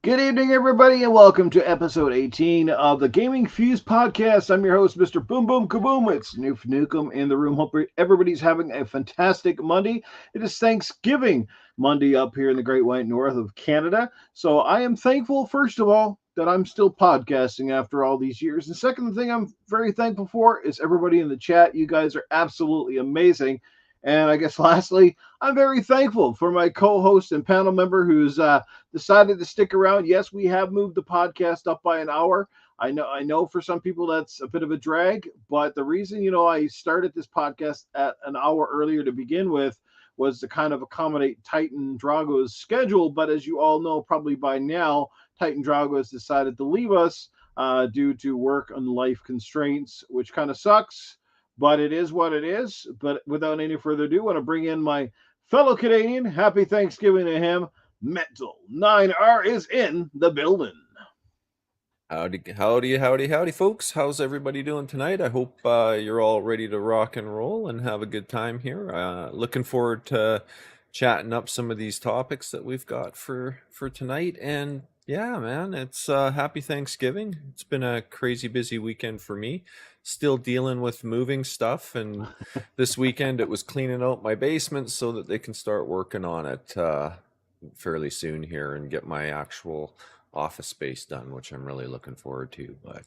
Good evening, everybody, and welcome to episode 18 of the Gaming Fuse podcast. I'm your host, Mr. Boom Boom Kaboom. It's Noof Nukem in the room. Hope everybody's having a fantastic Monday. It is Thanksgiving Monday up here in the Great White North of Canada. So I am thankful, first of all, that I'm still podcasting after all these years. And second thing I'm very thankful for is everybody in the chat. You guys are absolutely amazing. And I guess lastly, I'm very thankful for my co-host and panel member who's decided to stick around. Yes, we have moved the podcast up by an hour. I know for some people that's a bit of a drag, but the reason, I started this podcast at an hour earlier to begin with was to kind of accommodate Titan Drago's schedule. But as you all know, probably by now, Titan Drago has decided to leave us due to work and life constraints, which kind of sucks. But it is what it is. But without any further ado, I want to bring in my fellow Canadian. Happy Thanksgiving to him. Mental9R is in the building. Howdy, folks. How's everybody doing tonight? I hope you're all ready to rock and roll and have a good time here. Looking forward to chatting up some of these topics that we've got for tonight. And yeah, man, it's happy Thanksgiving. It's been a crazy busy weekend for me. Still dealing with moving stuff, and this weekend it was cleaning out my basement so that they can start working on it fairly soon here and get my actual office space done, which I'm really looking forward to. But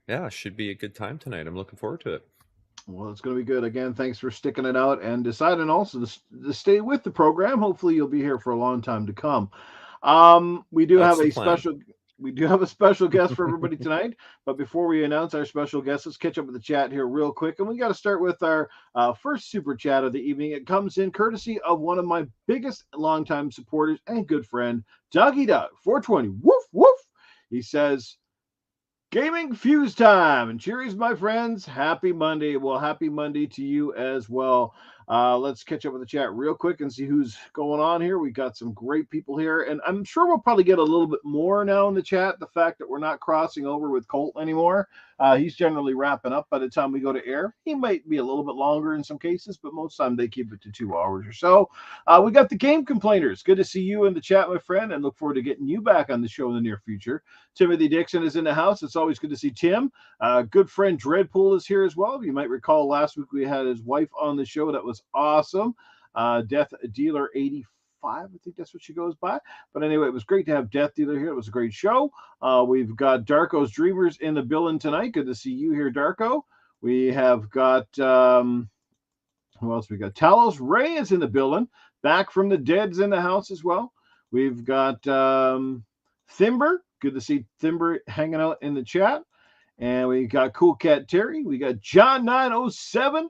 yeah, it should be a good time tonight. I'm looking forward to it. Well, it's going to be good. Again, thanks for sticking it out and deciding also to stay with the program. Hopefully you'll be here for a long time to come. We do have a special guest for everybody tonight. But before we announce our special guest, let's catch up with the chat here real quick. And we got to start with our first super chat of the evening. It comes in courtesy of one of my biggest longtime supporters and good friend, Doggy Dog 420. Woof, woof. He says, Gaming Fuse time. And cheers, my friends. Happy Monday. Well, happy Monday to you as well. Let's catch up with the chat real quick and see who's going on here. We got some great people here, and I'm sure we'll probably get a little bit more now in the chat. The fact that we're not crossing over with Colt anymore. He's generally wrapping up by the time we go to air. He might be a little bit longer in some cases, but most of the time they keep it to 2 hours or so. We got the Game Complainers. Good to see you in the chat, my friend, and look forward to getting you back on the show in the near future. Timothy Dixon is in the house. It's always good to see Tim. Good friend Dreadpool is here as well. You might recall last week we had his wife on the show. That was awesome. Death Dealer 85, I think that's what she goes by. But anyway, it was great to have Death Dealer here. It was a great show. We've got Darko's Dreamers in the building tonight. Good to see you here, Darko. We have got who else we got? Talos Ray is in the building. Back from the Dead's in the house as well. We've got Thimber. Good to see Thimber hanging out in the chat. And we got Cool Cat Terry. We got John 907.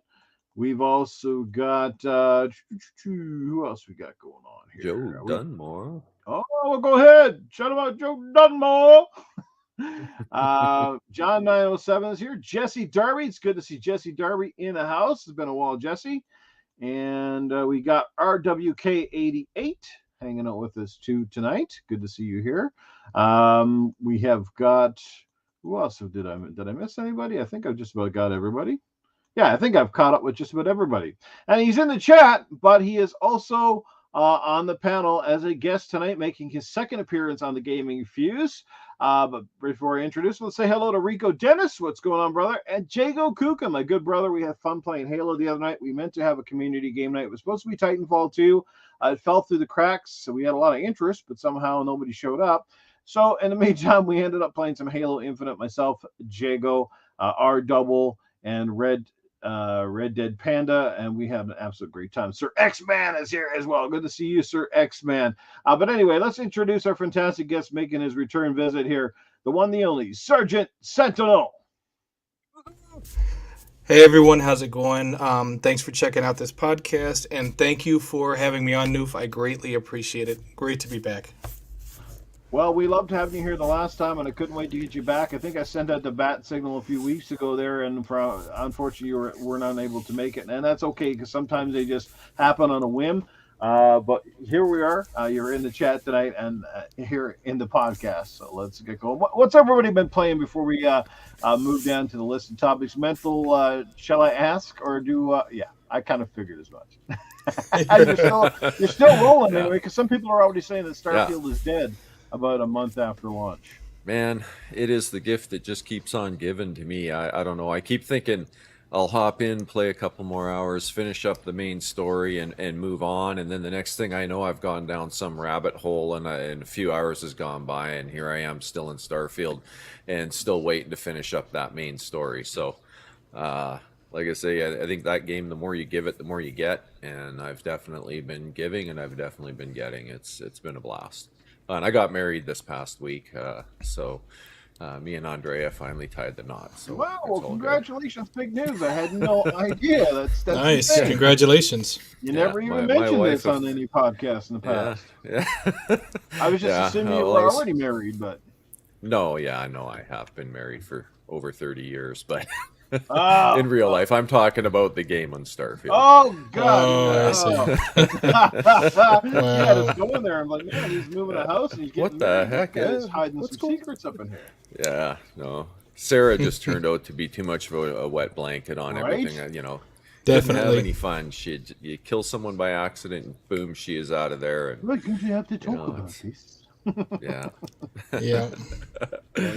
We've also got who else we got going on here? Joe Dunmore. Oh, well, go ahead. Shout out Joe Dunmore. John 907 is here. Jesse Darby. It's good to see Jesse Darby in the house. It's been a while, Jesse. And we got RWK88 hanging out with us too tonight. Good to see you here. We have got who else did I miss anybody? I think I've just about got everybody. Yeah, I think I've caught up with just about everybody. And he's in the chat, but he is also on the panel as a guest tonight, making his second appearance on the Gaming Fuse. But before I introduce him, let's say hello to Rico Dennis. What's going on, brother? And Jago Kuka, my good brother. We had fun playing Halo the other night. We meant to have a community game night. It was supposed to be Titanfall 2. It fell through the cracks, so we had a lot of interest, but somehow nobody showed up. So in the meantime, we ended up playing some Halo Infinite, myself, Jago, R-Double, and Red Dead Panda, and we had an absolute great time. Sir X-Man is here as well. Good to see you, Sir X-Man. But anyway, let's introduce our fantastic guest making his return visit here, the one, the only, Sergeant Sentinel. Hey everyone, how's it going? Thanks for checking out this podcast, and thank you for having me on, Noof. I greatly appreciate it. Great to be back. Well, we loved having you here the last time, and I couldn't wait to get you back. I think I sent out the bat signal a few weeks ago there, and unfortunately, you weren't unable to make it. And that's okay, because sometimes they just happen on a whim. But here we are. You're in the chat tonight and here in the podcast. So let's get going. What's everybody been playing before we move down to the list of topics? Mental, shall I ask, or do? Yeah, I kind of figured as much. You're still rolling anyway, because some people are already saying that Starfield is dead. about a month after launch. Man, it is the gift that just keeps on giving to me. I don't know. I keep thinking I'll hop in, play a couple more hours, finish up the main story, and move on. And then the next thing I know, I've gone down some rabbit hole, and a few hours has gone by, and here I am still in Starfield and still waiting to finish up that main story. So, like I say, I think that game, the more you give it, the more you get. And I've definitely been giving, and I've definitely been getting. It's been a blast. And I got married this past week, so me and Andrea finally tied the knot. So wow! Well, congratulations! Big news. I had no idea. That's nice. Congratulations. You never even mentioned this on any podcast in the past. Yeah. I was just assuming you were already married, but no. Yeah, I know I have been married for over 30 years, but. In real life, I'm talking about the game on Starfield. Oh God! Yeah, just going there. I'm like, man, he's moving a house and he's getting what the heck? He's hiding some secrets up in here. Yeah, no. Sarah just turned out to be too much of a wet blanket on everything. You know, definitely didn't have any fun. You kill someone by accident, and boom, she is out of there. And, what do you have to talk about this? Yeah. Yeah,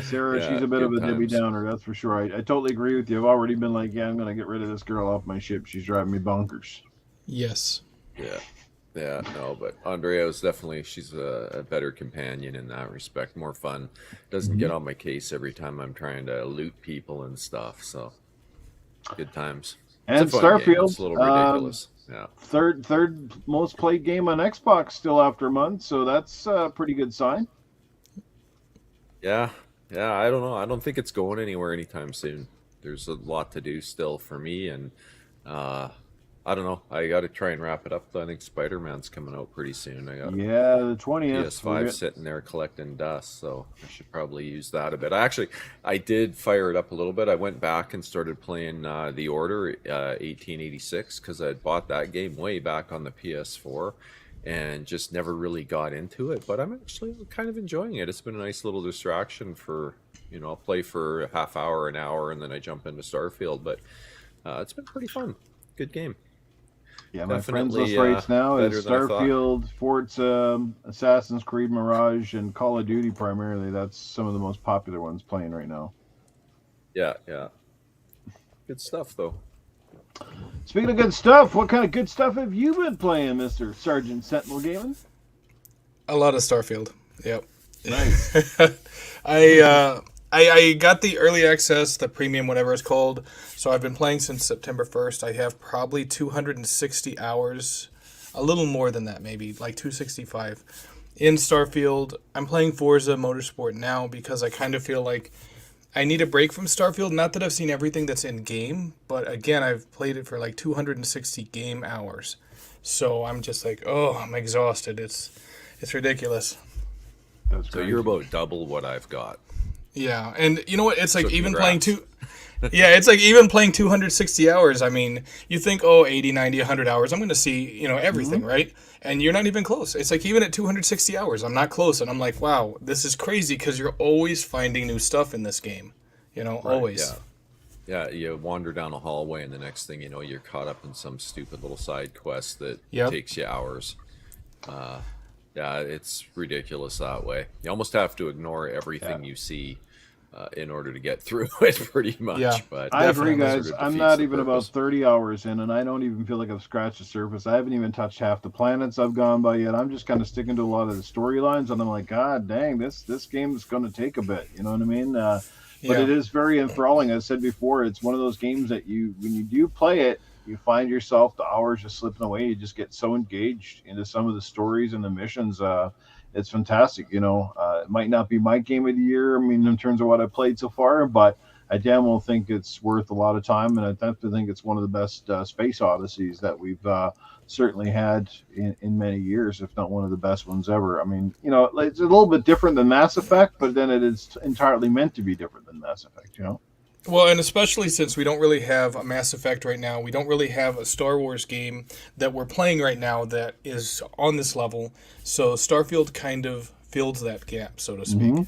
Sarah, she's a bit of a Debbie Downer, that's for sure. I totally agree with you. I've already been like, yeah, I'm going to get rid of this girl off my ship. She's driving me bonkers. Yes. Yeah, no, but Andrea is definitely, she's a better companion in that respect. More fun. Doesn't get on my case every time I'm trying to loot people and stuff. So, good times. And Starfield, it's a little ridiculous. Yeah. Third most played game on Xbox still after a month, so that's a pretty good sign. Yeah, I don't know. I don't think it's going anywhere anytime soon. There's a lot to do still for me, and I don't know. I got to try and wrap it up, though. I think Spider-Man's coming out pretty soon. I got the 20th. PS5 sitting there collecting dust, so I should probably use that a bit. I did fire it up a little bit. I went back and started playing The Order 1886 because I had bought that game way back on the PS4 and just never really got into it. But I'm actually kind of enjoying it. It's been a nice little distraction for, I'll play for a half hour, an hour, and then I jump into Starfield. But it's been pretty fun. Good game. Yeah, my friends list right now is Starfield, Forza, Assassin's Creed Mirage, and Call of Duty primarily. That's some of the most popular ones playing right now. Yeah. Good stuff, though. Speaking of good stuff, what kind of good stuff have you been playing, Mr. Sergeant Sentinel Gaming? A lot of Starfield. Yep. Nice. I got the early access, the premium, whatever it's called. So I've been playing since September 1st. I have probably 260 hours, a little more than that maybe, like 265 in Starfield. I'm playing Forza Motorsport now because I kind of feel like I need a break from Starfield. Not that I've seen everything that's in game, but again, I've played it for like 260 game hours. So I'm just like, oh, I'm exhausted. It's ridiculous. That's so you're about double what I've got. Yeah, and you know what? It's like So even congrats. it's like even playing 260 hours. I mean, you think, 80, 90, 100 hours, I'm going to see, everything, right? And you're not even close. It's like even at 260 hours, I'm not close. And I'm like, wow, this is crazy because you're always finding new stuff in this game. Always. Yeah, you wander down a hallway and the next thing you know, you're caught up in some stupid little side quest that takes you hours. Yeah, it's ridiculous that way. You almost have to ignore everything you see in order to get through it, pretty much. Yeah, but I agree, guys. I'm not even about 30 hours in, and I don't even feel like I've scratched the surface. I haven't even touched half the planets I've gone by yet. I'm just kind of sticking to a lot of the storylines, and I'm like, God dang, this game is going to take a bit. You know what I mean? But it is very enthralling. As I said before, it's one of those games that when you do play it, you find yourself the hours just slipping away. You just get so engaged into some of the stories and the missions. It's fantastic. It might not be my game of the year, in terms of what I've played so far, but I damn well think it's worth a lot of time, and I definitely think it's one of the best space odysseys that we've certainly had in many years, if not one of the best ones ever. It's a little bit different than Mass Effect, but then it is entirely meant to be different than Mass Effect, Well, and especially since we don't really have a Mass Effect right now, we don't really have a Star Wars game that we're playing right now that is on this level. So Starfield kind of fills that gap, so to speak.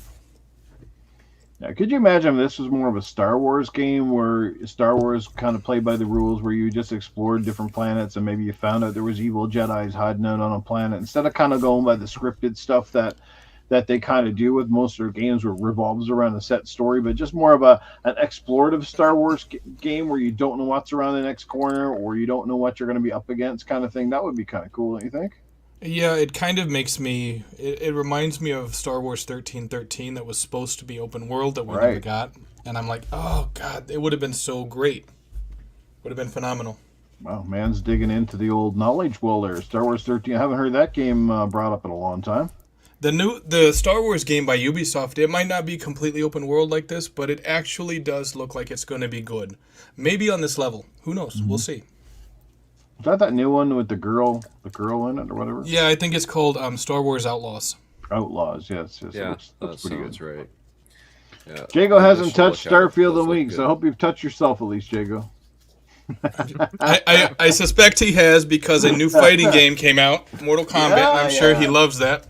Now, could you imagine if this was more of a Star Wars game where Star Wars kind of played by the rules, where you just explored different planets and maybe you found out there was evil Jedis hiding out on a planet, instead of kind of going by the scripted stuff that that they kind of do with most of their games, where it revolves around a set story, but just more of an explorative Star Wars game where you don't know what's around the next corner, or you don't know what you're going to be up against, kind of thing. That would be kind of cool, don't you think? Yeah, it kind of makes me. It reminds me of Star Wars 1313 that was supposed to be open world that we never got, and I'm like, oh god, it would have been so great. Would have been phenomenal. Wow, man's digging into the old knowledge well there. Star Wars 13. I haven't heard that game brought up in a long time. The Star Wars game by Ubisoft, it might not be completely open world like this, but it actually does look like it's going to be good. Maybe on this level. Who knows? We'll see. Is that new one with the girl in it or whatever? Yeah, I think it's called Star Wars Outlaws. Outlaws, yes. Yeah, looks pretty sounds good. Right. Yeah. Jago hasn't touched Starfield in weeks. I hope you've touched yourself at least, Jago. I suspect he has, because a new fighting game came out, Mortal Kombat, and I'm sure he loves that.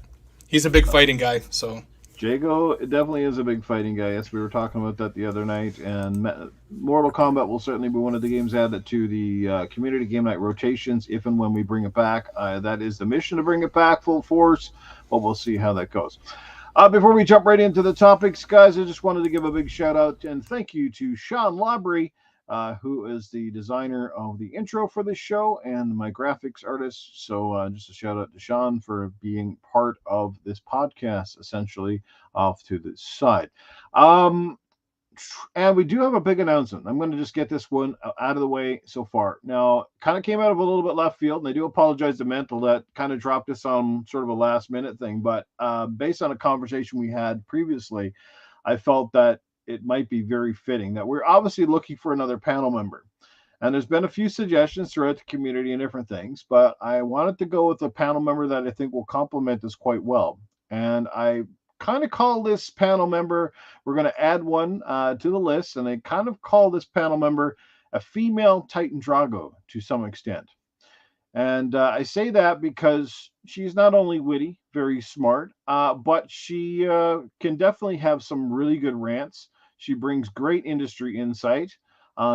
He's a big fighting guy, so. Jago definitely is a big fighting guy. Yes, we were talking about that the other night, and Mortal Kombat will certainly be one of the games added to the community game night rotations if and when we bring it back. That is the mission, to bring it back full force, but we'll see how that goes. Before we jump right into the topics, guys, I just wanted to give a big shout out and thank you to Shaun Labrie, who is the designer of the intro for this show and my graphics artist. So just a shout out to Shaun for being part of this podcast, essentially, off to the side. And we do have a big announcement. I'm going to just get this one out of the way so far. Now, kind of came out of a little bit left field, and I do apologize to Mental that kind of dropped us on sort of a last minute thing. But based on a conversation we had previously, I felt that it might be very fitting that we're obviously looking for another panel member. And there's been a few suggestions throughout the community and different things, but I wanted to go with a panel member that I think will complement this quite well. And I kind of call this panel member, we're going to add one to the list, and I kind of call this panel member a female Titan Drago to some extent. And I say that because she's not only witty, very smart, but she can definitely have some really good rants. She brings great industry insight.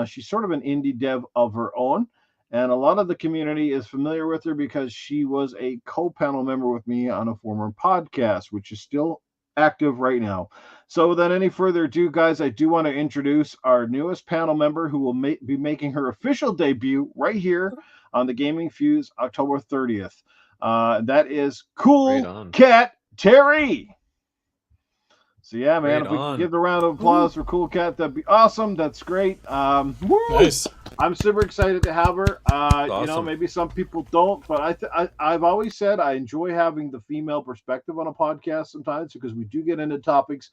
She's sort of an indie dev of her own. And a lot of the community is familiar with her because she was a co-panel member with me on a former podcast, which is still active right now. So without any further ado, guys, I do want to introduce our newest panel member who will be making her official debut right here on the Gaming Fuse October 30th. That is Cool Cat Terry. So yeah, man, if we can give the round of applause for Cool Cat, that'd be awesome. That's great. Nice. I'm super excited to have her. Awesome. You know, maybe some people don't, but I've always said I enjoy having the female perspective on a podcast sometimes, because we do get into topics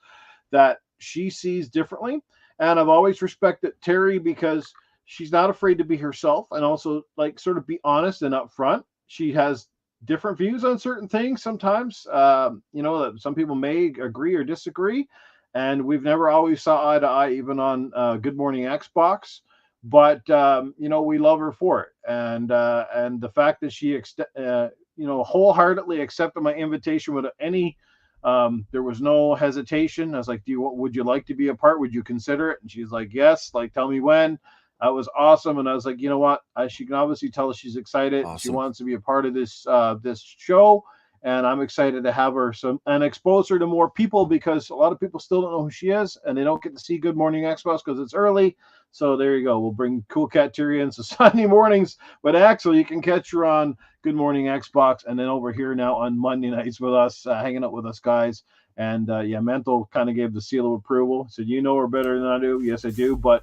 that she sees differently. And I've always respected Terry because she's not afraid to be herself, and also like sort of be honest and upfront. She has different views on certain things sometimes, you know, that some people may agree or disagree, and we've never always saw eye to eye, even on Good Morning Xbox, but you know, we love her for it, and the fact that she you know, wholeheartedly accepted my invitation without any there was no hesitation. I was like, would you like to be a part? Would you consider it? And she's like, yes, like, tell me when. That was awesome. And I was like, you know what? She can obviously tell us she's excited. Awesome. She wants to be a part of this this show. And I'm excited to have her and expose her to more people, because a lot of people still don't know who she is, and they don't get to see Good Morning Xbox because it's early. So there you go. We'll bring Cool Cat Terry in Sunday mornings, but actually you can catch her on Good Morning Xbox, and then over here now on Monday nights with us, hanging out with us guys. And yeah, Mental kind of gave the seal of approval. Said, you know her better than I do. Yes, I do. But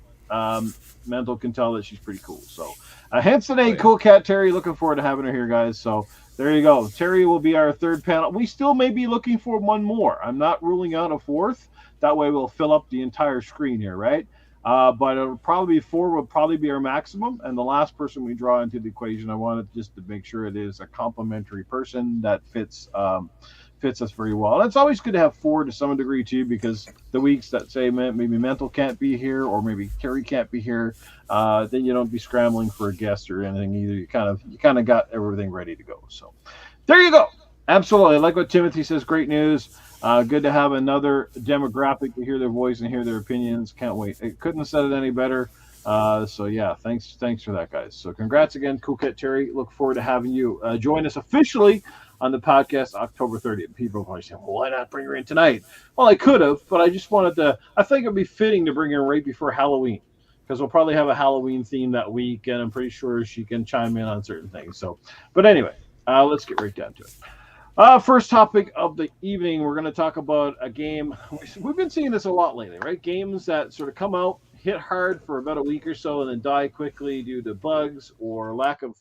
Mental can tell that she's pretty cool. So hence the name Cool Cat Terry. Looking forward to having her here, guys. So there you go. Terry will be our third panel. We still may be looking for one more. I'm not ruling out a fourth. That way we'll fill up the entire screen here, right? But it'll probably be 4 will probably be our maximum. And the last person we draw into the equation, I wanted just to make sure it is a complementary person that fits us very well. And it's always good to have 4 to some degree too, because the weeks that say maybe Mental can't be here, or maybe Terry can't be here, then you don't be scrambling for a guest or anything either. You kind of got everything ready to go. So there you go. Absolutely. I like what Timothy says. Great news. Good to have another demographic to hear their voice and hear their opinions. Can't wait. It couldn't have said it any better. So yeah, thanks for that, guys. So congrats again, Cool Cat Terry. Look forward to having you join us officially on the podcast October 30th. People are probably saying, well, why not bring her in tonight? Well, I could have, but I just wanted to, I think it'd be fitting to bring her right before Halloween, because we'll probably have a Halloween theme that week, and I'm pretty sure she can chime in on certain things. So, but anyway, let's get right down to it. First topic of the evening, we're going to talk about a game. We've been seeing this a lot lately, right? Games that sort of come out, hit hard for about a week or so, and then die quickly due to bugs or lack of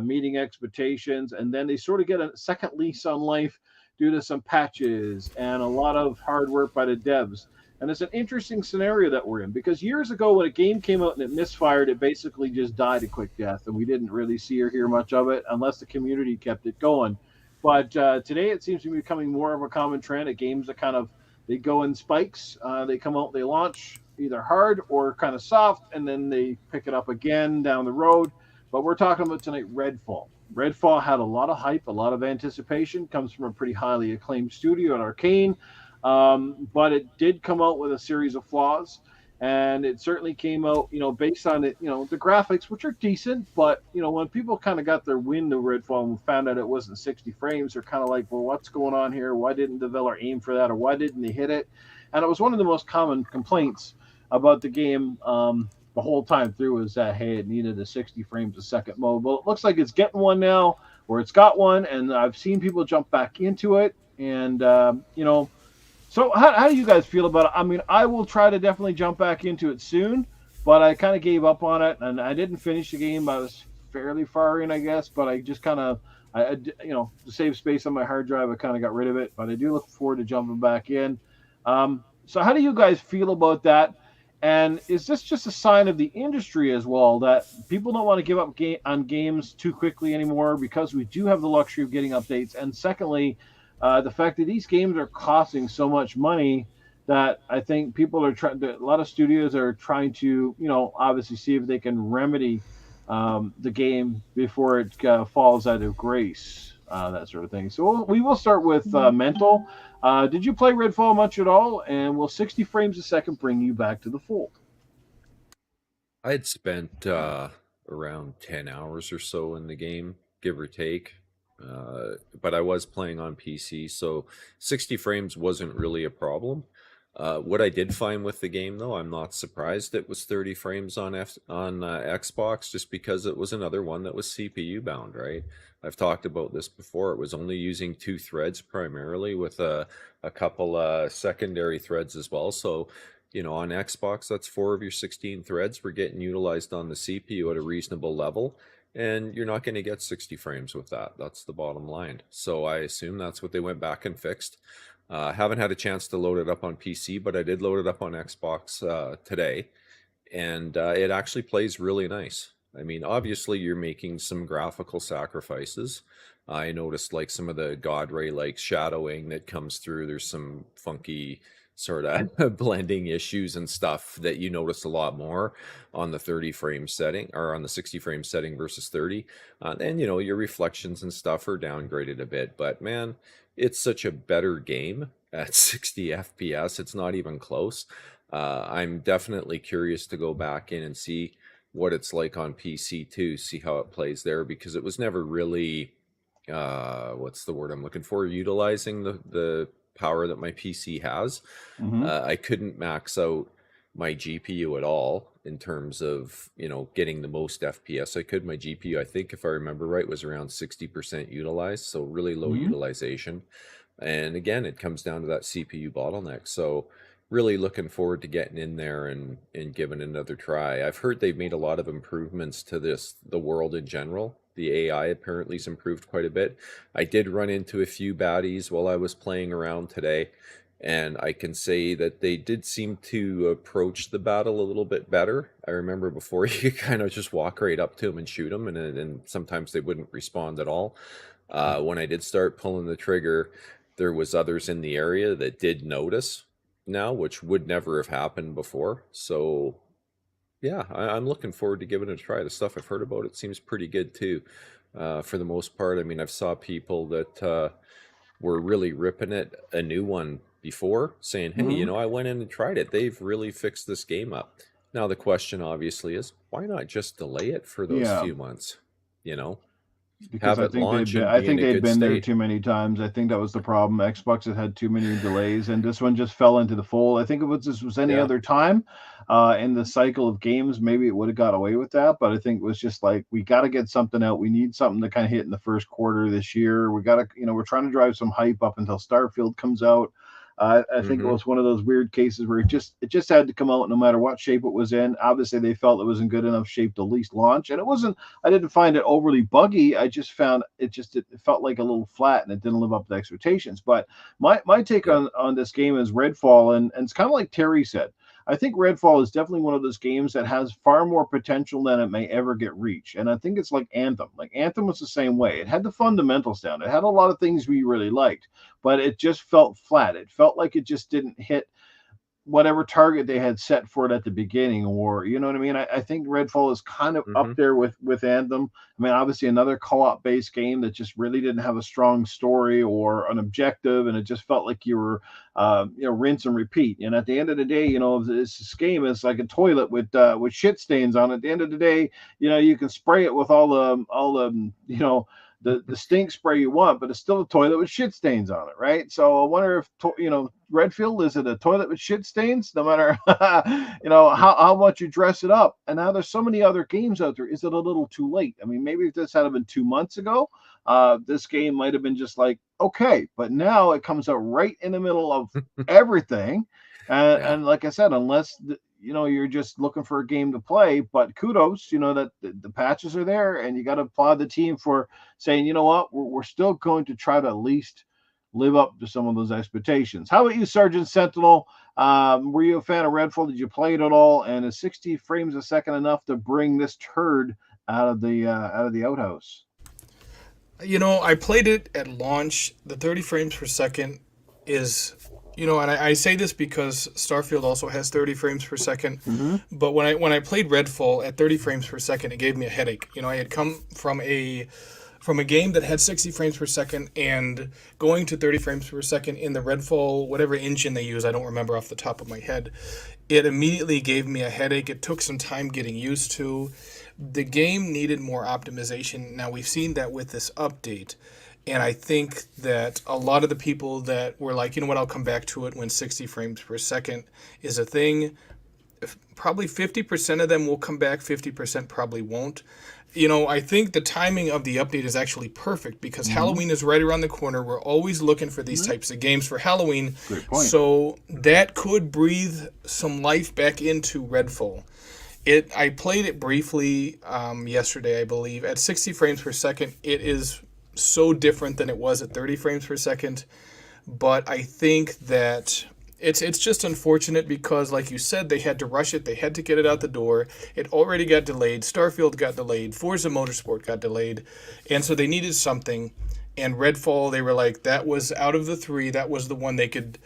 meeting expectations. And then they sort of get a second lease on life due to some patches and a lot of hard work by the devs. And it's an interesting scenario that we're in, because years ago when a game came out and it misfired, it basically just died a quick death, and we didn't really see or hear much of it unless the community kept it going. But today it seems to be becoming more of a common trend at games that kind of, they go in spikes. They come out, they launch either hard or kind of soft, and then they pick it up again down the road. But we're talking about tonight Redfall. Redfall had a lot of hype, a lot of anticipation, comes from a pretty highly acclaimed studio at Arcane. But it did come out with a series of flaws. And it certainly came out, based on it, the graphics, which are decent, but, when people kind of got their wind of Redfall and found out it wasn't 60 frames, they're kind of like, well, what's going on here? Why didn't the developer aim for that? Or why didn't they hit it? And it was one of the most common complaints about the game the whole time through, is that, hey, it needed a 60 frames a second mode. Well, it looks like it's getting one now, or it's got one, and I've seen people jump back into it. And, so how do you guys feel about it? I mean, I will try to definitely jump back into it soon, but I kind of gave up on it, and I didn't finish the game. I was fairly far in, I guess, but I just kind of, to save space on my hard drive, I kind of got rid of it. But I do look forward to jumping back in. So how do you guys feel about that? And is this just a sign of the industry as well, that people don't want to give up on games too quickly anymore, because we do have the luxury of getting updates? And secondly, the fact that these games are costing so much money that I think people are trying to, a lot of studios are trying to, obviously see if they can remedy the game before it falls out of grace, that sort of thing. So we will start with Mental. Did you play Redfall much at all? And will 60 frames a second bring you back to the fold? I had spent around 10 hours or so in the game, give or take. But I was playing on PC, so 60 frames wasn't really a problem. What I did find with the game, though, I'm not surprised it was 30 frames on Xbox, just because it was another one that was CPU bound, right? I've talked about this before. It was only using 2 threads primarily, with a couple secondary threads as well. So, on Xbox, that's 4 of your 16 threads were getting utilized on the CPU at a reasonable level. And you're not going to get 60 frames with that. That's the bottom line. So I assume that's what they went back and fixed. Haven't had a chance to load it up on PC, but I did load it up on Xbox today. And it actually plays really nice. I mean, obviously you're making some graphical sacrifices. I noticed like some of the God Ray like shadowing that comes through. There's some funky sort of blending issues and stuff that you notice a lot more on the 30 frame setting, or on the 60 frame setting versus 30. And your reflections and stuff are downgraded a bit, but man, it's such a better game at 60 FPS. It's not even close. I'm definitely curious to go back in and see what it's like on PC too, see how it plays there, because it was never really, what's the word I'm looking for, utilizing the power that my PC has. I couldn't max out my GPU at all in terms of getting the most FPS I could. My GPU, I think if I remember right, was around 60% utilized, so really low utilization. And again, it comes down to that CPU bottleneck. So really looking forward to getting in there and giving it another try. I've heard they've made a lot of improvements to the world in general. The AI apparently has improved quite a bit. I did run into a few baddies while I was playing around today, and I can say that they did seem to approach the battle a little bit better. I remember before you could kind of just walk right up to them and shoot them, and sometimes they wouldn't respond at all. When I did start pulling the trigger, there was others in the area that did notice now, which would never have happened before. So yeah, I'm looking forward to giving it a try. The stuff I've heard about it seems pretty good too, for the most part. I mean, I've saw people that were really ripping it a new one before, saying, hey, I went in and tried it. They've really fixed this game up. Now, the question obviously is, why not just delay it for those few months, because have it launch and be in a they'd good been there state. too many times. I think that was the problem. Xbox had too many delays, and this one just fell into the fold. I think if this was any Yeah. other time in the cycle of games, maybe it would have got away with that. But I think it was just like, we got to get something out. We need something to kind of hit in the first quarter this year. We got to, we're trying to drive some hype up until Starfield comes out. I think it was one of those weird cases where it just had to come out no matter what shape it was in. Obviously, they felt it was in good enough shape to at least launch, and it wasn't. I didn't find it overly buggy. I just found it felt like a little flat, and it didn't live up to expectations. But my take on this game is Redfall, and it's kind of like Terry said. I think Redfall is definitely one of those games that has far more potential than it may ever get reach. And I think it's like Anthem. Like Anthem was the same way. It had the fundamentals down. It had a lot of things we really liked, but it just felt flat. It felt like it just didn't hit whatever target they had set for it at the beginning, or you know what I mean. I think Redfall is kind of up there with Anthem. I mean, obviously another co-op based game that just really didn't have a strong story or an objective, and it just felt like you were rinse and repeat. And at the end of the day, this game is like a toilet with shit stains on it. At the end of the day, you can spray it with all the the stink spray you want, but it's still a toilet with shit stains on it, right? So I wonder if Redfield, is it a toilet with shit stains? No matter how much you dress it up. And now there's so many other games out there. Is it a little too late? I mean, maybe if this had been 2 months ago, this game might have been just like okay, but now it comes out right in the middle of everything, and like I said, unless you're just looking for a game to play. But kudos, that the patches are there, and you got to applaud the team for saying, you know what, we're still going to try to at least live up to some of those expectations. How about you, Sergeant Sentinel? Were you a fan of Redfall? Did you play it at all? And is 60 frames a second enough to bring this turd out of the outhouse? I played it at launch. The 30 frames per second is, and I say this because Starfield also has 30 frames per second. But when I played Redfall at 30 frames per second, it gave me a headache. I had come from a game that had 60 frames per second, and going to 30 frames per second in the Redfall, whatever engine they use, I don't remember off the top of my head, it immediately gave me a headache. It took some time getting used to. The game needed more optimization. Now, we've seen that with this update, and I think that a lot of the people that were like, I'll come back to it when 60 frames per second is a thing, probably 50% of them will come back, 50% probably won't. I think the timing of the update is actually perfect because Halloween is right around the corner. We're always looking for these types of games for Halloween. Great point. So that could breathe some life back into Redfall. I played it briefly yesterday, I believe. At 60 frames per second, it is so different than it was at 30 frames per second. But I think that it's just unfortunate because, like you said, they had to rush it. They had to get it out the door. It already got delayed. Starfield got delayed. Forza Motorsport got delayed. And so they needed something. And Redfall, they were like, that was out of the three. That was the one they could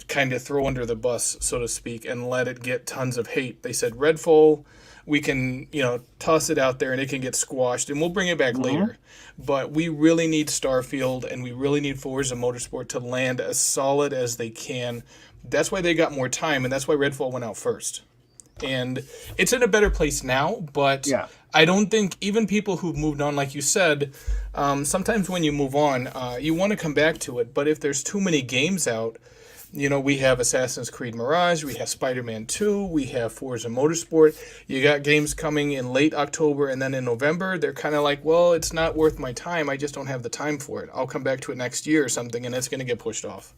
kind of throw under the bus, so to speak, and let it get tons of hate. They said, Redfall, we can, toss it out there and it can get squashed and we'll bring it back later. But we really need Starfield and we really need Forza Motorsport to land as solid as they can. That's why they got more time, and that's why Redfall went out first. And it's in a better place now, but I don't think even people who've moved on, like you said, sometimes when you move on, you want to come back to it. But if there's too many games out, we have Assassin's Creed Mirage, we have Spider-Man 2, we have Forza Motorsport. You got games coming in late October and then in November. They're kind of like, well, it's not worth my time. I just don't have the time for it. I'll come back to it next year or something, and it's going to get pushed off.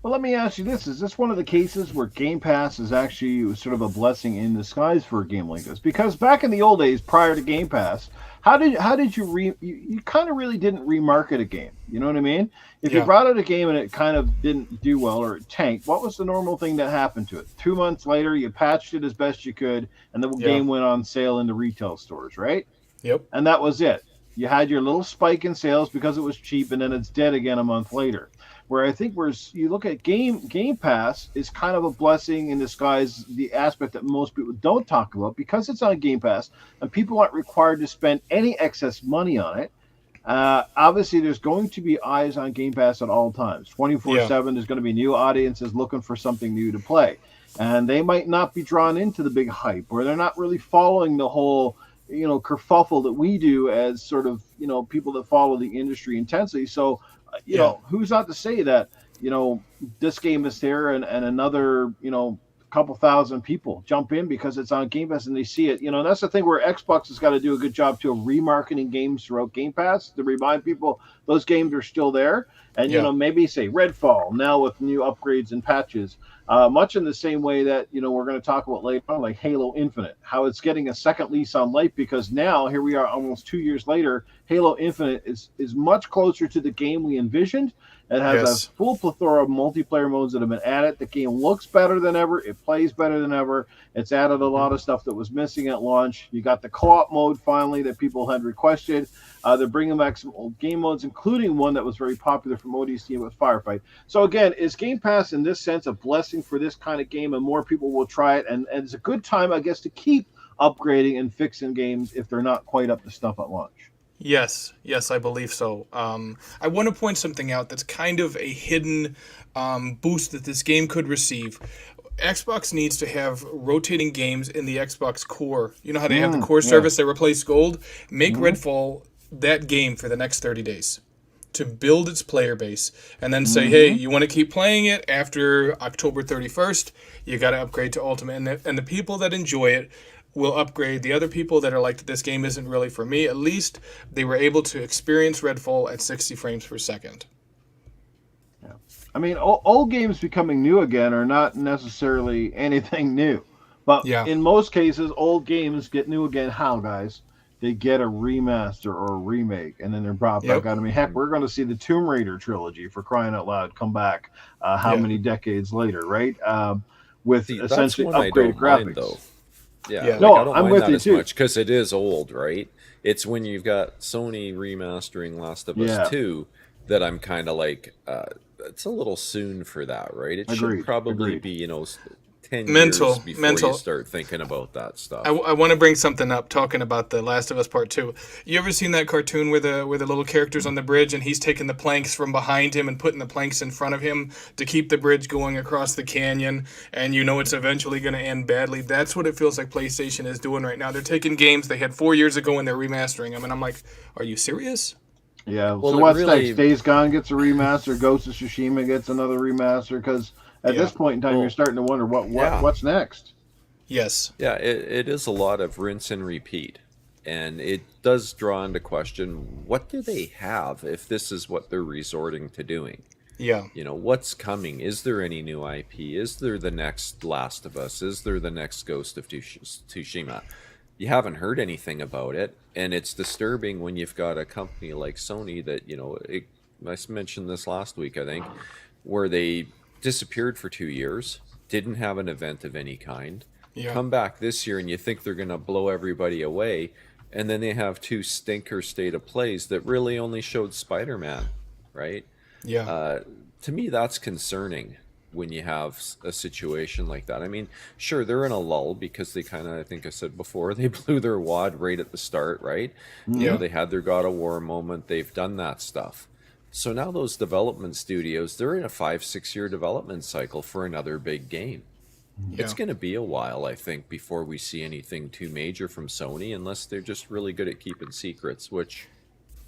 Well, let me ask you this. Is this one of the cases where Game Pass is actually sort of a blessing in disguise for a game like this? Because back in the old days, prior to Game Pass, how did you kind of really didn't remarket a game? You know what I mean? If you brought out a game and it kind of didn't do well or it tanked, what was the normal thing that happened to it? 2 months later, you patched it as best you could, and the game went on sale in the retail stores, right? Yep. And that was it. You had your little spike in sales because it was cheap, and then it's dead again a month later. Where I think you look at Game Pass is kind of a blessing in disguise, the aspect that most people don't talk about because it's on Game Pass and people aren't required to spend any excess money on it. Obviously, there's going to be eyes on Game Pass at all times. 24/7, there's going to be new audiences looking for something new to play. And they might not be drawn into the big hype, or they're not really following the whole kerfuffle that we do as sort of people that follow the industry intensely. So who's not to say that this game is there and another couple thousand people jump in because it's on Game Pass and they see it. That's the thing where Xbox has got to do a good job too of remarketing games throughout Game Pass to remind people those games are still there. And maybe say Redfall now with new upgrades and patches, much in the same way that we're going to talk about later on, like Halo Infinite, how it's getting a second lease on life because now here we are almost 2 years later. Halo Infinite is much closer to the game we envisioned. It has a full plethora of multiplayer modes that have been added. The game looks better than ever. It plays better than ever. It's added a lot of stuff that was missing at launch. You got the co-op mode finally that people had requested. They're bringing back some old game modes, including one that was very popular from ODST with Firefight. So again, is Game Pass in this sense a blessing for this kind of game, and more people will try it? And it's a good time, I guess, to keep upgrading and fixing games if they're not quite up to stuff at launch. Yes, I believe so. I want to point something out that's kind of a hidden boost that this game could receive. Xbox needs to have rotating games in the Xbox Core. You know how they have the Core service that replace Gold? Make Redfall that game for the next 30 days to build its player base, and then say, hey, you want to keep playing it after October 31st, you got to upgrade to Ultimate. And the people that enjoy it will upgrade. The other people that are like, this game isn't really for me, at least they were able to experience Redfall at 60 frames per second. Yeah. I mean, old games becoming new again are not necessarily anything new. But in most cases, old games get new again. How, guys? They get a remaster or a remake, and then they're brought back out. I mean, heck, we're going to see the Tomb Raider trilogy, for crying out loud, come back how many decades later, right? With essentially upgraded graphics. Mind, though. No, I don't I'm mind with that you as too. much because it is old, right? It's when you've got Sony remastering Last of Us 2 that I'm kind of like, it's a little soon for that, right? It should probably be, 10 years before you start thinking about that stuff. I want to bring something up talking about The Last of Us Part 2. You ever seen that cartoon where the little character's on the bridge and he's taking the planks from behind him and putting the planks in front of him to keep the bridge going across the canyon, and it's eventually going to end badly? That's what it feels like PlayStation is doing right now. They're taking games they had 4 years ago and they're remastering them, and I'm like, are you serious? Yeah, well, so what's next? Days Gone gets a remaster, Ghost of Tsushima gets another remaster, because at this point in time, you're starting to wonder what's next. Yes. Yeah, it is a lot of rinse and repeat. And it does draw into question, what do they have if this is what they're resorting to doing? Yeah. What's coming? Is there any new IP? Is there the next Last of Us? Is there the next Ghost of Tsushima? You haven't heard anything about it. And it's disturbing when you've got a company like Sony that, I mentioned this last week, I think, where they disappeared for 2 years, didn't have an event of any kind, come back this year and you think they're going to blow everybody away, and then they have 2 stinker state of plays that really only showed Spider-Man, right? To me, that's concerning when you have a situation like that. I mean, sure, they're in a lull because they kind of, I think I said before, they blew their wad right at the start, right? They had their God of War moment, they've done that stuff. So now those development studios, they're in a 5-6 year development cycle for another big game. It's going to be a while, I think, before we see anything too major from Sony, unless they're just really good at keeping secrets, which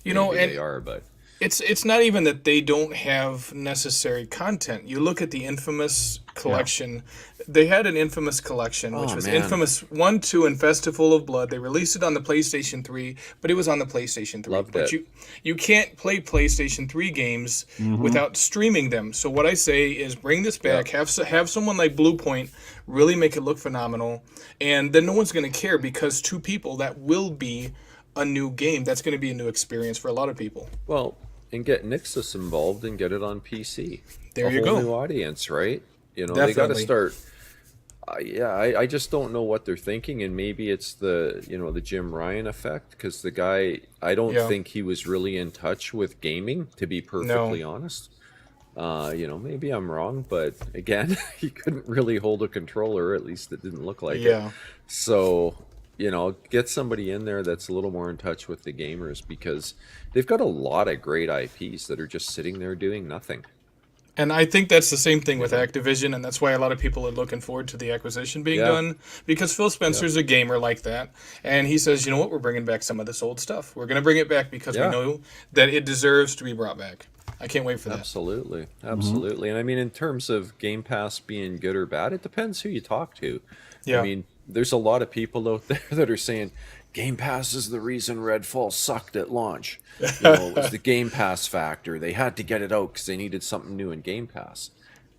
they are. But it's not even that they don't have necessary content. You look at the Infamous collection. They had an Infamous collection, which was Infamous 1, 2, and Festival of Blood. They released it on the PlayStation 3, but it was on the PlayStation 3. Loved but it. you can't play PlayStation 3 games without streaming them. So what I say is bring this back, have someone like Bluepoint really make it look phenomenal, and then no one's going to care, because 2 people, that will be a new game. That's going to be a new experience for a lot of people. Well, and get Nixus involved and get it on PC. There you go. go. New audience, right? Definitely. They got to start. I just don't know what they're thinking, and maybe it's the the Jim Ryan effect, because the guy, I don't think he was really in touch with gaming, to be perfectly honest. Maybe I'm wrong, but again, he couldn't really hold a controller. At least it didn't look like it. So get somebody in there that's a little more in touch with the gamers, because they've got a lot of great IPs that are just sitting there doing nothing. And I think that's the same thing with Activision, and that's why a lot of people are looking forward to the acquisition being done, because Phil Spencer's a gamer like that, and he says, you know what, we're bringing back some of this old stuff. We're going to bring it back because we know that it deserves to be brought back. I can't wait for that. Absolutely. And I mean, in terms of Game Pass being good or bad, it depends who you talk to. I mean, there's a lot of people out there that are saying Game Pass is the reason Redfall sucked at launch. It was the Game Pass factor. They had to get it out because they needed something new in Game Pass.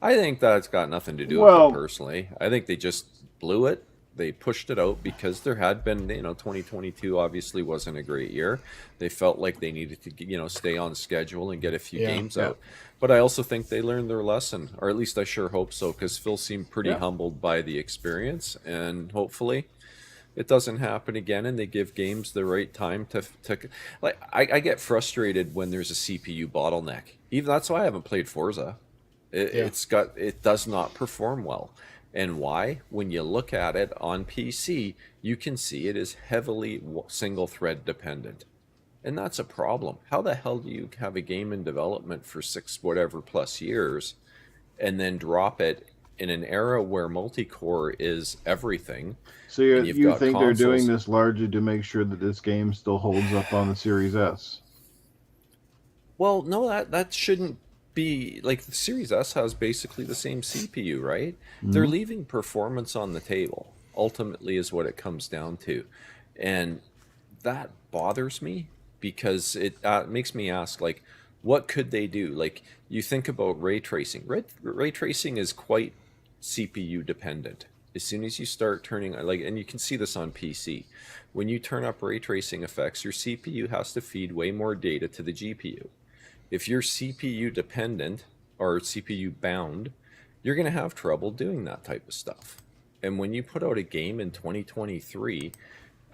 I think that's got nothing to do with it personally. I think they just blew it. They pushed it out because there had been, 2022 obviously wasn't a great year. They felt like they needed to, stay on schedule and get a few games out. But I also think they learned their lesson, or at least I sure hope so, because Phil seemed pretty humbled by the experience, and hopefully it doesn't happen again, and they give games the right time to like. I get frustrated when there's a CPU bottleneck. Even that's why I haven't played Forza. It does not perform well. And why? When you look at it on PC, you can see it is heavily single thread dependent. And that's a problem. How the hell do you have a game in development for 6 whatever plus years and then drop it in an era where multi-core is everything? So you think they're doing this largely to make sure that this game still holds up on the Series S? Well, no, that shouldn't be like the Series S has basically the same CPU, right? They're leaving performance on the table, ultimately, is what it comes down to. And that bothers me because it makes me ask, like, what could they do? Like, you think about ray tracing. Ray tracing is quite CPU dependent. As soon as you start turning, like, and you can see this on PC, when you turn up ray tracing effects, your CPU has to feed way more data to the GPU. If you're CPU dependent or CPU bound, you're going to have trouble doing that type of stuff. And when you put out a game in 2023,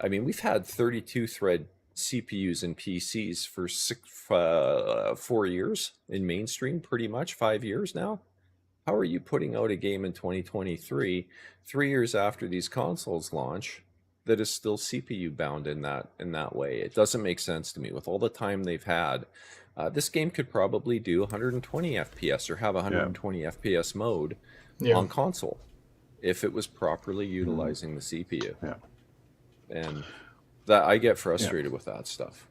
I mean, we've had 32 thread CPUs and PCs for 4 years in mainstream, pretty much 5 years now. How are you putting out a game in 2023, 3 years after these consoles launch, that is still CPU bound in that way? It doesn't make sense to me. With all the time they've had, this game could probably do 120 FPS or have 120 FPS mode on console if it was properly utilizing the CPU. And that I get frustrated with that stuff.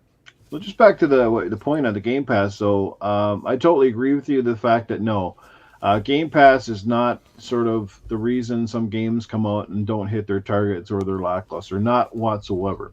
So just back to the point on the Game Pass. So I totally agree with you. The fact that Game Pass is not sort of the reason some games come out and don't hit their targets or they're lackluster. Not whatsoever.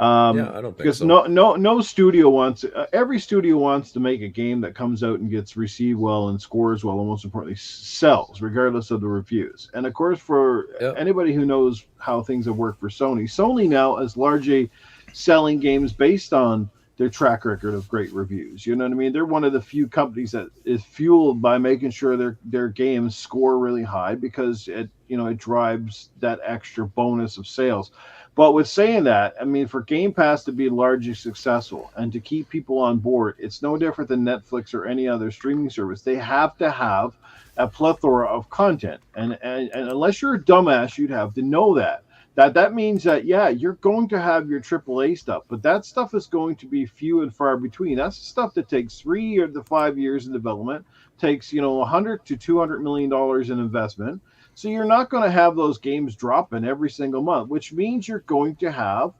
I don't think because so. No studio wants every studio wants to make a game that comes out and gets received well and scores well, and most importantly sells regardless of the reviews. And of course, for anybody who knows how things have worked for Sony now is largely selling games based on their track record of great reviews. You know what I mean? They're one of the few companies that is fueled by making sure their games score really high, because it drives that extra bonus of sales. But with saying that, I mean, for Game Pass to be largely successful and to keep people on board, it's no different than Netflix or any other streaming service. They have to have a plethora of content. And unless you're a dumbass, you'd have to know that. That means that, you're going to have your AAA stuff, but that stuff is going to be few and far between. That's the stuff that takes 3 to 5 years in development, takes, $100 to $200 million in investment. So you're not going to have those games dropping every single month, which means you're going to have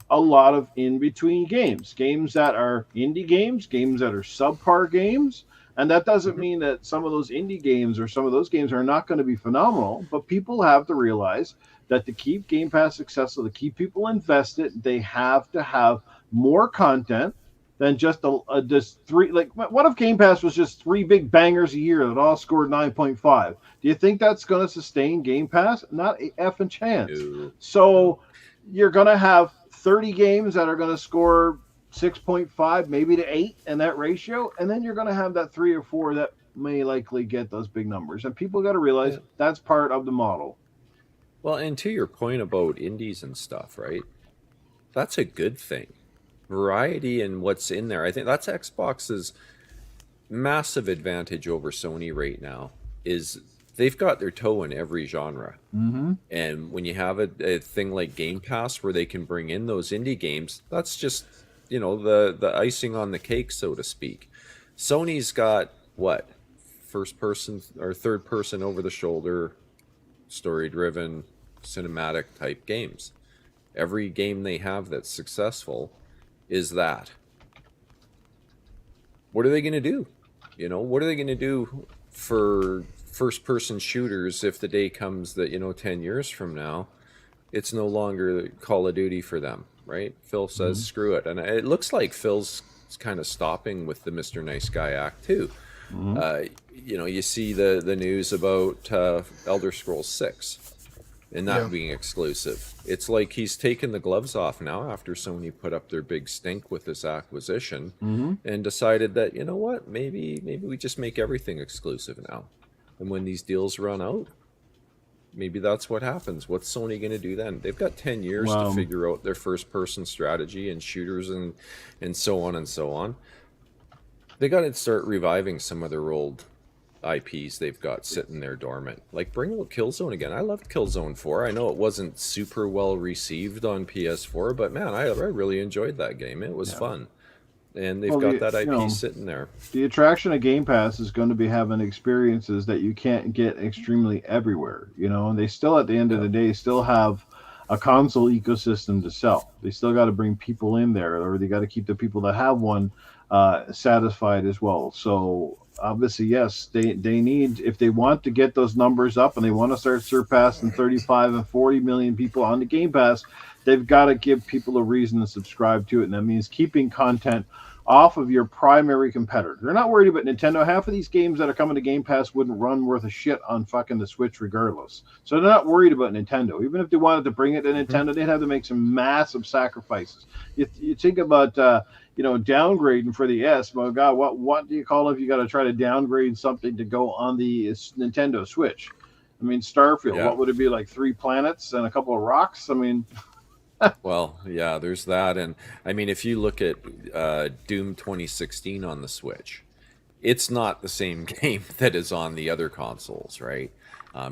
a lot of in-between games that are indie games that are subpar games. And that doesn't mean that some of those indie games or some of those games are not going to be phenomenal, but people have to realize that to keep Game Pass successful, to keep people invested, they have to have more content than just just three. Like, what if Game Pass was just 3 big bangers a year that all scored 9.5? Do you think that's going to sustain Game Pass? Not a effing chance. No. So you're going to have 30 games that are going to score 6.5, maybe to 8 in that ratio, and then you're going to have that 3 or 4 that may likely get those big numbers. And people got to realize that's part of the model. Well, and to your point about indies and stuff, right? That's a good thing. Variety in what's in there. I think that's Xbox's massive advantage over Sony right now, is they've got their toe in every genre. And when you have a thing like Game Pass where they can bring in those indie games, that's just, the icing on the cake, so to speak. Sony's got, what, first person or third person over the shoulder, story driven, cinematic type games. Every game they have that's successful is that. What are they going to do? You know, what are they going to do for first person shooters if the day comes that, 10 years from now, it's no longer Call of Duty for them, right? Phil says, screw it. And it looks like Phil's kind of stopping with the Mr. Nice Guy Act too. You see the news about Elder Scrolls 6 and that being exclusive. It's like he's taken the gloves off now after Sony put up their big stink with this acquisition and decided that, you know what, maybe we just make everything exclusive now. And when these deals run out, maybe that's what happens. What's Sony going to do then? They've got 10 years to figure out their first-person strategy and shooters and so on and so on. They got to start reviving some of their old IPs they've got sitting there dormant. Like, bring out Killzone again. I loved Killzone 4. I know it wasn't super well received on PS4, but man, I really enjoyed that game. It was fun. And they've got that IP sitting there. The attraction of Game Pass is going to be having experiences that you can't get extremely everywhere, and they still, at the end of the day, still have a console ecosystem to sell. They still got to bring people in there, or they got to keep the people that have one satisfied as well. So obviously, yes, they need, if they want to get those numbers up and they want to start surpassing 35 and 40 million people on the Game Pass, they've got to give people a reason to subscribe to it. And that means keeping content off of your primary competitor. They're not worried about Nintendo. Half of these games that are coming to Game Pass wouldn't run worth a shit on fucking the Switch regardless. So they're not worried about Nintendo. Even if they wanted to bring it to Nintendo, they'd have to make some massive sacrifices. You think about downgrading for the S. My God, what do you call it if you got to try to downgrade something to go on the Nintendo Switch? I mean, Starfield. What would it be, like 3 planets and a couple of rocks? I mean. Well, yeah, there's that. And I mean, if you look at Doom 2016 on the Switch, it's not the same game that is on the other consoles, right?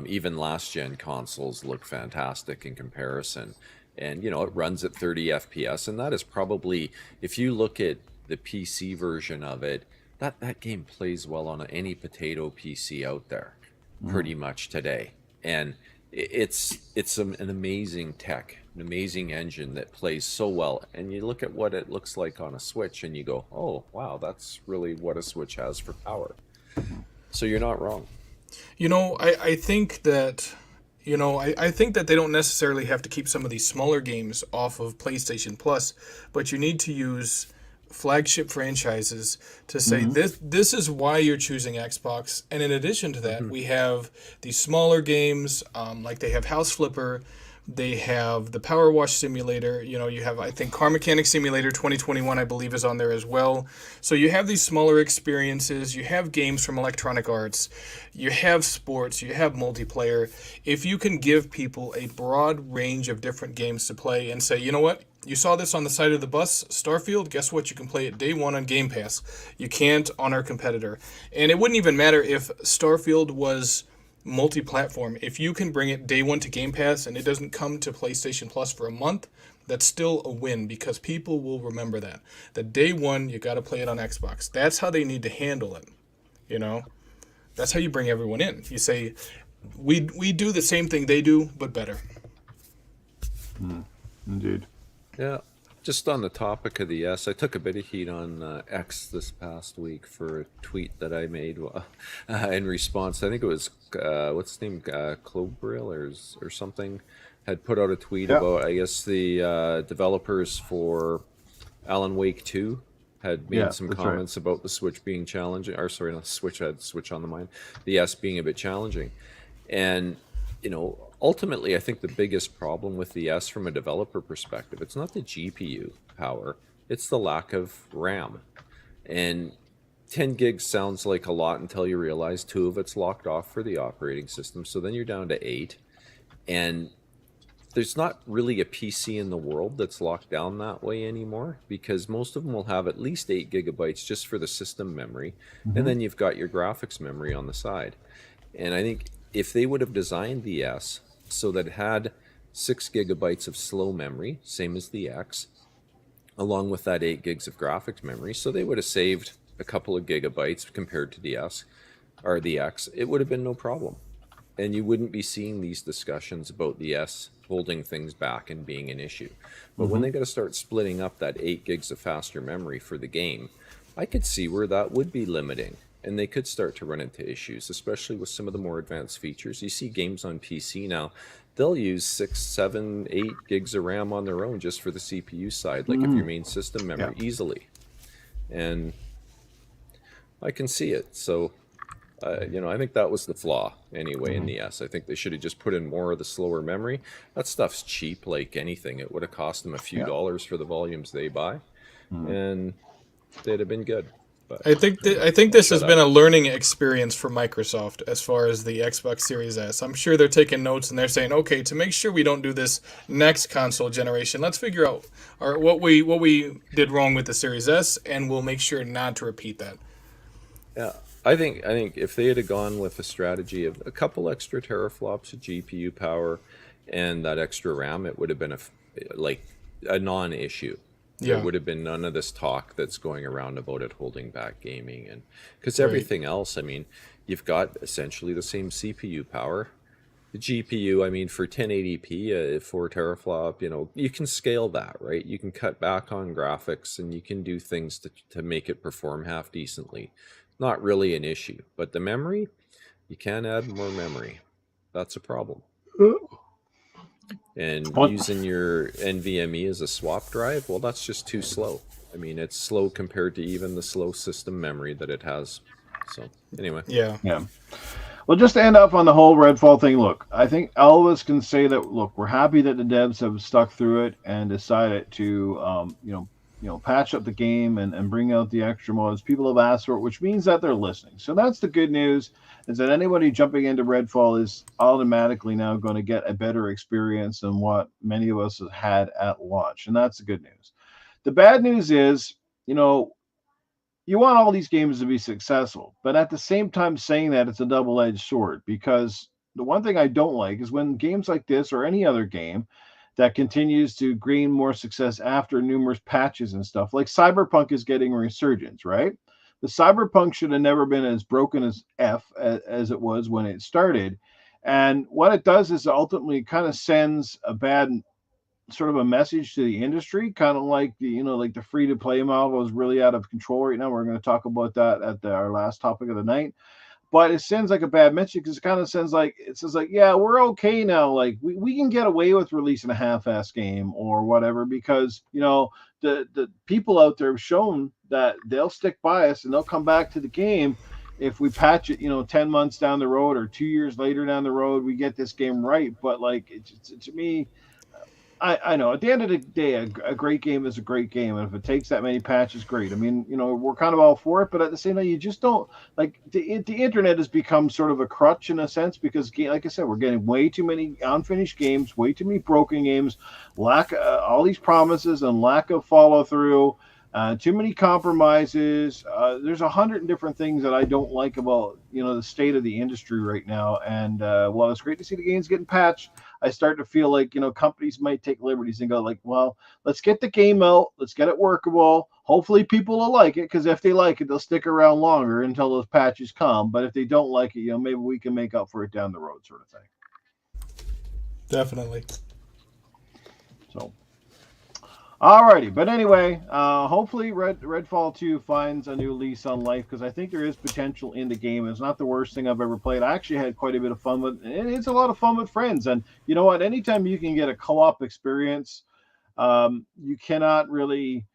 Even last gen consoles look fantastic in comparison. And, it runs at 30 FPS. And that is probably, if you look at the PC version of it, that game plays well on any potato PC out there pretty much today. And it's an amazing tech, an amazing engine that plays so well. And you look at what it looks like on a Switch and you go, oh, wow, that's really what a Switch has for power. So you're not wrong. I think that, I think that they don't necessarily have to keep some of these smaller games off of PlayStation Plus, but you need to use flagship franchises to say this is why you're choosing Xbox. And in addition to that, we have these smaller games, like they have House Flipper, they have the Power Wash Simulator, you have, I think, Car Mechanic Simulator 2021, I believe, is on there as well. So you have these smaller experiences, you have games from Electronic Arts, you have sports, you have multiplayer. If you can give people a broad range of different games to play and say, you know what, you saw this on the side of the bus, Starfield, guess what? You can play it day one on Game Pass. You can't on our competitor. And it wouldn't even matter if Starfield was multi-platform. If you can bring it day one to Game Pass and it doesn't come to PlayStation Plus for a month, that's still a win because people will remember that. That day one, you got to play it on Xbox. That's how they need to handle it. That's how you bring everyone in. You say, we do the same thing they do, but better. Indeed. Yeah, just on the topic of the S, I took a bit of heat on X this past week for a tweet that I made in response. I think it was, what's his name, Clobrill or something, had put out a tweet about, I guess, the developers for Alan Wake 2 had made some comments about the Switch being challenging, or sorry, not Switch, I had Switch on the mind, the S being a bit challenging. And, ultimately, I think the biggest problem with the S from a developer perspective, it's not the GPU power, it's the lack of RAM. And 10 gigs sounds like a lot until you realize 2 of it's locked off for the operating system. So then you're down to 8. And there's not really a PC in the world that's locked down that way anymore, because most of them will have at least 8 gigabytes just for the system memory. And then you've got your graphics memory on the side. And I think if they would have designed the S so that it had 6 gigabytes of slow memory, same as the X, along with that 8 gigs of graphics memory, so they would have saved a couple of gigabytes compared to the S. or the X, it would have been no problem. And you wouldn't be seeing these discussions about the S holding things back and being an issue. But when they got to start splitting up that 8 gigs of faster memory for the game, I could see where that would be limiting. And they could start to run into issues, especially with some of the more advanced features. You see games on PC now, they'll use 6, 7, 8 gigs of RAM on their own just for the CPU side, like if your main system memory easily. And I can see it. So, I think that was the flaw anyway in the S. I think they should have just put in more of the slower memory. That stuff's cheap like anything. It would have cost them a few dollars for the volumes they buy, and they'd have been good. But I think this has been a learning experience for Microsoft as far as the Xbox Series S. I'm sure they're taking notes and they're saying, okay, to make sure we don't do this next console generation, let's figure out what we did wrong with the Series S, and we'll make sure not to repeat that. Yeah, I think if they had gone with a strategy of a couple extra teraflops of GPU power and that extra RAM, it would have been a non-issue. Yeah. There would have been none of this talk that's going around about it holding back gaming, and because everything else, I mean, you've got essentially the same CPU power. The GPU, I mean, for 1080p, 4 teraflop, you can scale that, right? You can cut back on graphics and you can do things to make it perform half decently. Not really an issue, but the memory, you can add more memory. That's a problem. And using your NVMe as a swap drive, well, that's just too slow. I mean, it's slow compared to even the slow system memory that it has. So, anyway. Yeah. Well, just to end up on the whole Redfall thing, look, I think all of us can say that, look, we're happy that the devs have stuck through it and decided to, patch up the game and bring out the extra mods. People have asked for it, which means that they're listening. So that's the good news, is that anybody jumping into Redfall is automatically now going to get a better experience than what many of us had at launch. And that's the good news. The bad news is, you want all these games to be successful, but at the same time saying that, it's a double-edged sword, because the one thing I don't like is when games like this or any other game that continues to gain more success after numerous patches and stuff, like Cyberpunk is getting a resurgence, right? The Cyberpunk should have never been as broken as as it was when it started. And what it does is ultimately kind of sends a bad sort of a message to the industry, kind of like the free to play model is really out of control right now. We're going to talk about that at our last topic of the night. But it sends like a bad message, because it kind of says yeah, we're okay now. Like we can get away with releasing a half-ass game or whatever, because the people out there have shown that they'll stick by us and they'll come back to the game if we patch it 10 months down the road or 2 years later down the road, we get this game right. But to me, I know at the end of the day, a great game is a great game, and if it takes that many patches, great. I mean, we're kind of all for it, but at the same time, you just don't like the internet has become sort of a crutch in a sense, because, like I said, we're getting way too many unfinished games, way too many broken games, all these promises and lack of follow through. Too many compromises. There's 100 different things that I don't like about the state of the industry right now. And while it's great to see the games getting patched, I start to feel like companies might take liberties and go like, well, let's get the game out, let's get it workable. Hopefully people will like it, because if they like it, they'll stick around longer until those patches come. But if they don't like it, maybe we can make up for it down the road, sort of thing. Definitely. So. Alrighty, but anyway, hopefully Redfall 2 finds a new lease on life, because I think there is potential in the game. It's not the worst thing I've ever played. I actually had quite a bit of fun with it. It's a lot of fun with friends, and you know what? Anytime you can get a co-op experience, you cannot really,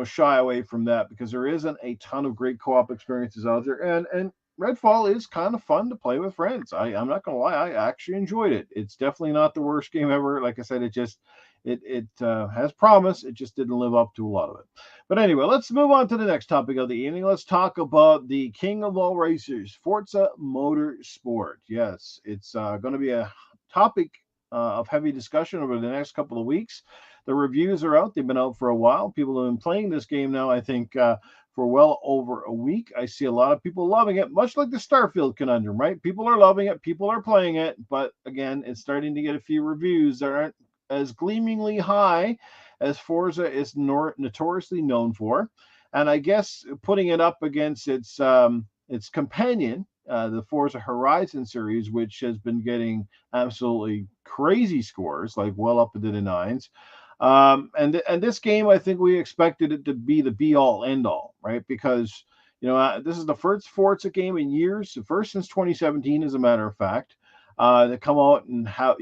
shy away from that, because there isn't a ton of great co-op experiences out there, and Redfall is kind of fun to play with friends. I'm not gonna lie, I actually enjoyed it. It's definitely not the worst game ever. Like I said, it has promise. It just didn't live up to a lot of it. But anyway, let's move on to the next topic of the evening. Let's talk about the king of all racers, Forza Motorsport. Yes, it's going to be a topic of heavy discussion over the next couple of weeks. The reviews are out. They've been out for a while. People have been playing this game now, I think, for well over a week. I see a lot of people loving it, much like the Starfield conundrum, right? People are loving it. People are playing it. But again, it's starting to get a few reviews that aren't as gleamingly high as Forza is notoriously known for. And I guess putting it up against its companion, the Forza Horizon series, which has been getting absolutely crazy scores, like well up into the nines. And this game, I think we expected it to be the be all end all, right? Because this is the first Forza game in years, the first since 2017, as a matter of fact, that come out and have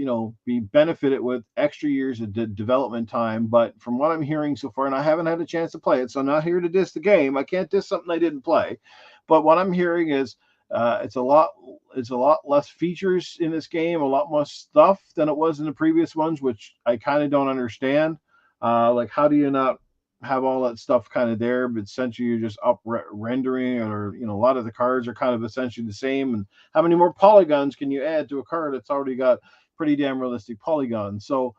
be benefited with extra years of development time. But from what I'm hearing so far, and I haven't had a chance to play it, so I'm not here to diss the game. I can't diss something I didn't play. But what I'm hearing is it's a lot less features in this game, a lot more stuff than it was in the previous ones, which I kind of don't understand. Like, how do you not have all that stuff kind of there, but essentially you're just up rendering, or a lot of the cars are kind of essentially the same. And how many more polygons can you add to a car that's already got pretty damn realistic polygons? So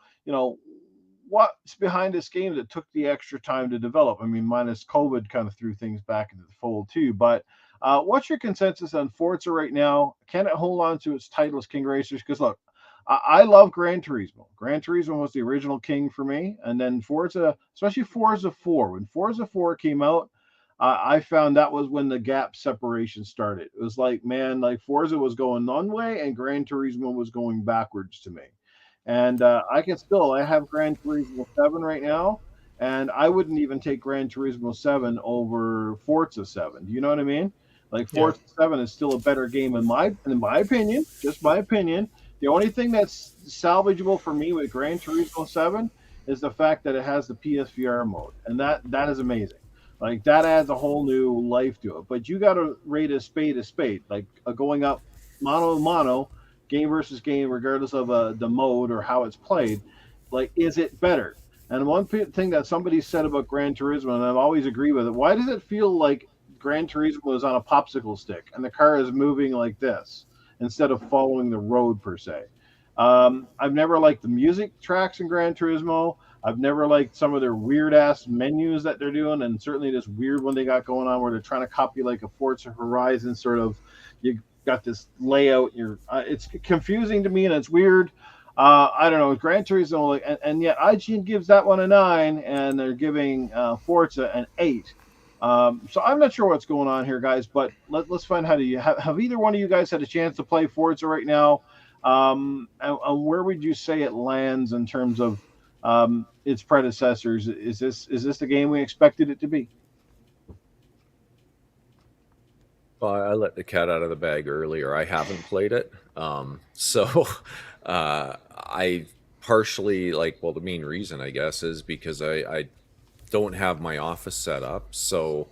what's behind this game that took the extra time to develop? I mean, minus COVID kind of threw things back into the fold too. But what's your consensus on Forza right now? Can it hold on to its title as King Racers? Because look, I love Gran Turismo. Gran Turismo was the original king for me. And then Forza, especially Forza 4. When Forza 4 came out, I found that was when the gap separation started. It was like, man, like Forza was going one way and Gran Turismo was going backwards to me. And I have Gran Turismo 7 right now, and I wouldn't even take Gran Turismo 7 over Forza 7. Do you know what I mean? Like, Forza 7 is still a better game in my opinion, just my opinion. The only thing that's salvageable for me with Gran Turismo 7 is the fact that it has the PSVR mode, and that is amazing. Like, that adds a whole new life to it. But you got to rate a spade, like going up mano a mano, game versus game, regardless of the mode or how it's played. Like, is it better? And one thing that somebody said about Gran Turismo, and I've always agreed with it, why does it feel like Gran Turismo is on a popsicle stick and the car is moving like this instead of following the road per se? I've never liked the music tracks in Gran Turismo. I've never liked some of their weird ass menus that they're doing, and certainly this weird one they got going on where they're trying to copy like a Forza Horizon sort of. You got this layout. It's confusing to me and it's weird. I don't know. Gran Turismo, and yet IGN gives that one a 9, and they're giving Forza an 8. So I'm not sure what's going on here, guys. But let's find out. Have either one of you guys had a chance to play Forza right now? And where would you say it lands in terms of its predecessors? Is this the game we expected it to be? Well, I let the cat out of the bag earlier. I haven't played it. So I partially the main reason, I guess, is because I don't have my office set up. So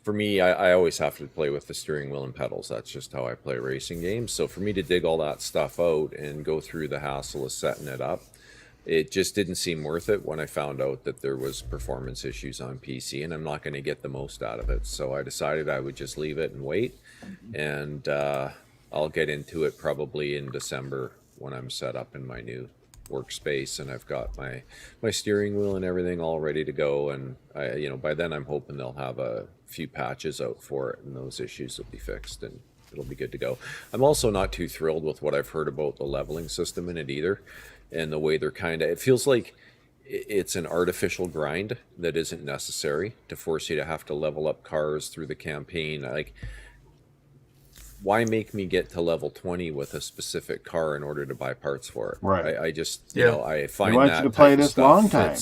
for me, I always have to play with the steering wheel and pedals. That's just how I play racing games. So for me to dig all that stuff out and go through the hassle of setting it up, it just didn't seem worth it when I found out that there was performance issues on PC, and I'm not going to get the most out of it. So I decided I would just leave it and wait, and I'll get into it probably in December when I'm set up in my new workspace and I've got my steering wheel and everything all ready to go. And by then I'm hoping they'll have a few patches out for it and those issues will be fixed and it'll be good to go. I'm also not too thrilled with what I've heard about the leveling system in it either. And the way they're it feels like it's an artificial grind that isn't necessary to force you to have to level up cars through the campaign. Like, why make me get to level 20 with a specific car in order to buy parts for it? Right. I just, I find want that you to play this long time.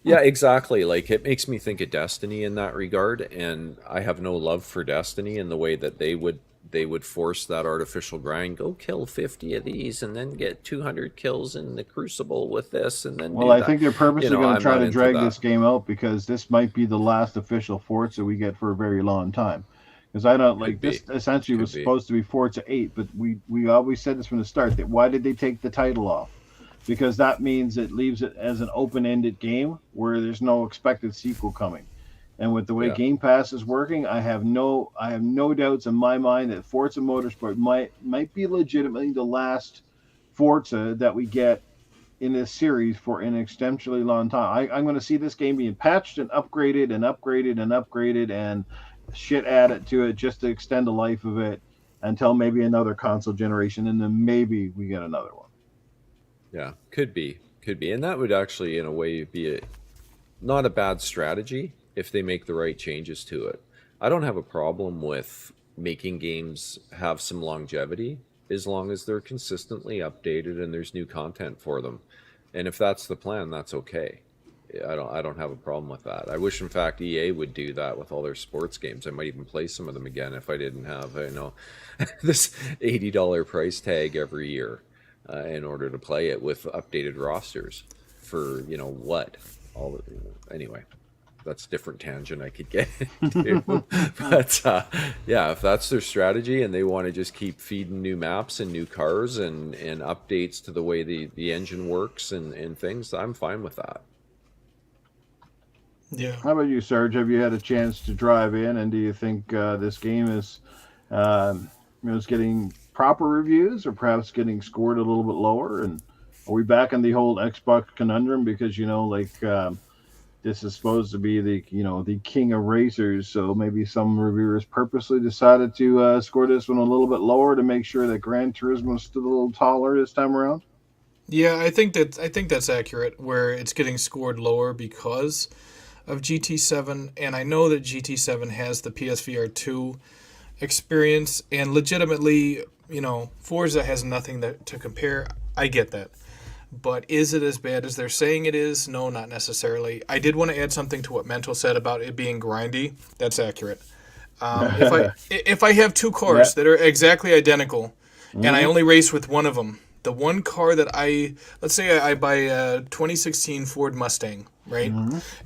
Yeah, exactly. Like, it makes me think of Destiny in that regard. And I have no love for Destiny in the way that they would force that artificial grind. Go kill 50 of these and then get 200 kills in the Crucible with this and then I think they're purposely going to try to drag this game out because this might be the last official Forza we get for a very long time. Because I don't like this. Essentially, was supposed to be Forza 8, but we always said this from the start that why did they take the title off? Because that means it leaves it as an open-ended game where there's no expected sequel coming. And with the way Game Pass is working, I have no doubts in my mind that Forza Motorsport might be legitimately the last Forza that we get in this series for an extensionally long time. I'm going to see this game being patched and upgraded and upgraded and upgraded and shit added to it just to extend the life of it until maybe another console generation, and then maybe we get another one. Yeah, could be. And that would actually, in a way, be not a bad strategy if they make the right changes to it. I don't have a problem with making games have some longevity as long as they're consistently updated and there's new content for them. And if that's the plan, that's okay. I don't have a problem with that. I wish, in fact, EA would do that with all their sports games. I might even play some of them again if I didn't have, this $80 price tag every year in order to play it with updated rosters for what all anyway. That's a different tangent I could get into. But yeah, if that's their strategy and they want to just keep feeding new maps and new cars and updates to the way the engine works and things, I'm fine with that. Yeah. How about you, Serge? Have you had a chance to drive in, and do you think this game is getting proper reviews, or perhaps getting scored a little bit lower? And are we back in the whole Xbox conundrum? Because this is supposed to be the king of racers, so maybe some reviewers purposely decided to score this one a little bit lower to make sure that Gran Turismo stood a little taller this time around. Yeah, I think that's accurate, where it's getting scored lower because of GT7, and I know that GT7 has the PSVR 2 experience, and legitimately, Forza has nothing to compare. I get that. But is it as bad as they're saying it is? No, not necessarily. I did want to add something to what Mental said about it being grindy. That's accurate. If I have two cars that are exactly identical, and I only race with one of them, the one car that let's say I buy a 2016 Ford Mustang, right?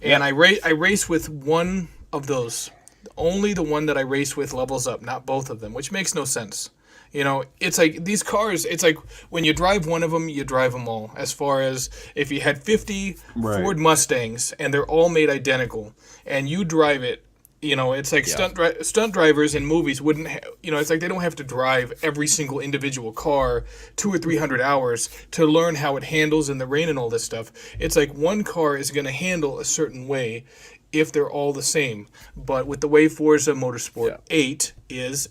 And I race with one of those. Only the one that I race with levels up, not both of them, which makes no sense. It's like these cars, it's like when you drive one of them, you drive them all. As far as if you had 50 Ford Mustangs and they're all made identical and you drive it, it's like stunt drivers in movies wouldn't, it's like they don't have to drive every single individual car 200 or 300 hours to learn how it handles in the rain and all this stuff. It's like one car is going to handle a certain way if they're all the same. But with the way Forza Motorsport 8 is,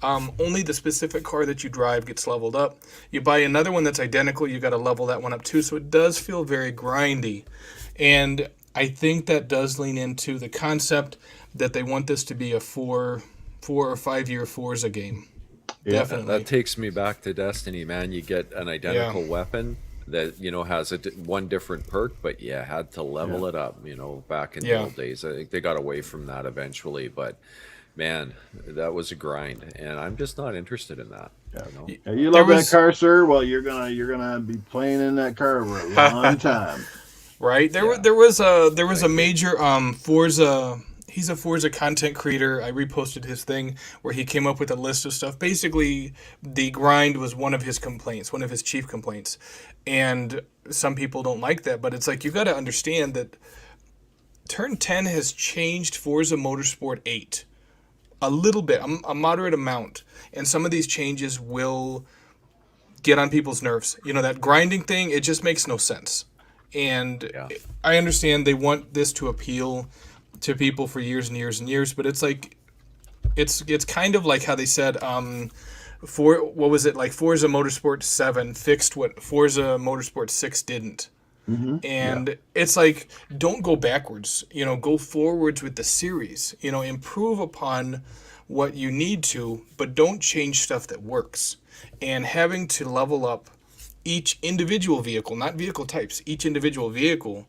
only the specific car that you drive gets leveled up. You buy another one that's identical, you got to level that one up too. So it does feel very grindy. And I think that does lean into the concept that they want this to be a 4 or 5 year Forza game. Yeah, definitely. That takes me back to Destiny, man. You get an identical weapon that has one different perk, but had to level it up. Back in the old days, I think they got away from that eventually. But man, that was a grind, and I'm just not interested in that. You love that car, sir? Well, you're gonna be playing in that car for a long time. Right? There was a major Forza. He's a Forza content creator. I reposted his thing where he came up with a list of stuff. Basically, the grind was one of his complaints, one of his chief complaints. And some people don't like that, but it's like you got to understand that Turn 10 has changed Forza Motorsport 8 a little bit, a moderate amount. And some of these changes will get on people's nerves. That grinding thing, it just makes no sense. And I understand they want this to appeal to people for years and years and years, but it's like it's kind of like how they said Forza Motorsport 7 fixed what Forza Motorsport 6 didn't. And it's like, don't go backwards, go forwards with the series, improve upon what you need to, but don't change stuff that works. And having to level up each individual vehicle, not vehicle types, each individual vehicle,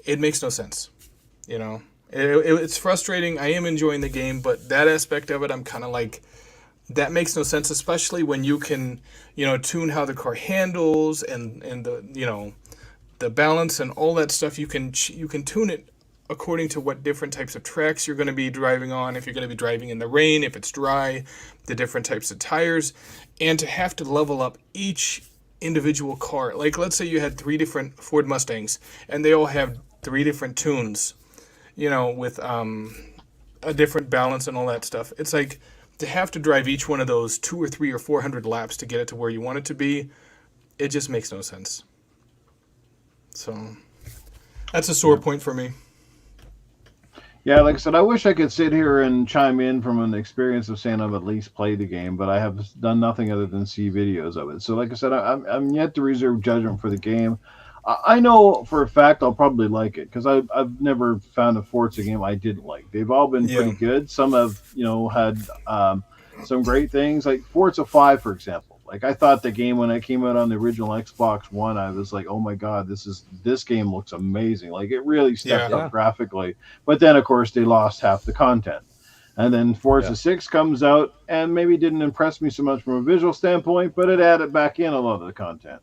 it makes no sense. It's frustrating. I am enjoying the game, but that aspect of it, I'm kind of like, that makes no sense, especially when you can, tune how the car handles and the, the balance and all that stuff. You can tune it according to what different types of tracks you're going to be driving on, if you're going to be driving in the rain, if it's dry, the different types of tires, and to have to level up each individual car. Like, let's say you had 3 different Ford Mustangs, and they all have 3 different tunes, with a different balance and all that stuff. It's like to have to drive each one of those 200 or 300 or 400 laps to get it to where you want it to be, it just makes no sense. So that's a sore point for me. Yeah, like I said, I wish I could sit here and chime in from an experience of saying I've at least played the game, but I have done nothing other than see videos of it. So like I said, I'm yet to reserve judgment for the game. I know for a fact I'll probably like it, because I've never found a Forza game I didn't like. They've all been pretty good. Some have, had some great things like Forza 5, for example. Like I thought the game when it came out on the original Xbox One, I was like, oh my god, this game looks amazing. Like it really stepped Yeah. up graphically. But then of course they lost half the content. And then Forza 6 comes out and maybe didn't impress me so much from a visual standpoint, but it added back in a lot of the content.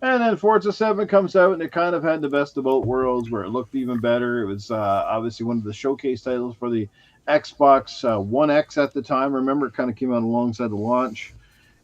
And then Forza 7 comes out and it kind of had the best of both worlds where it looked even better. It was obviously one of the showcase titles for the Xbox One X at the time. Remember, it kind of came out alongside the launch.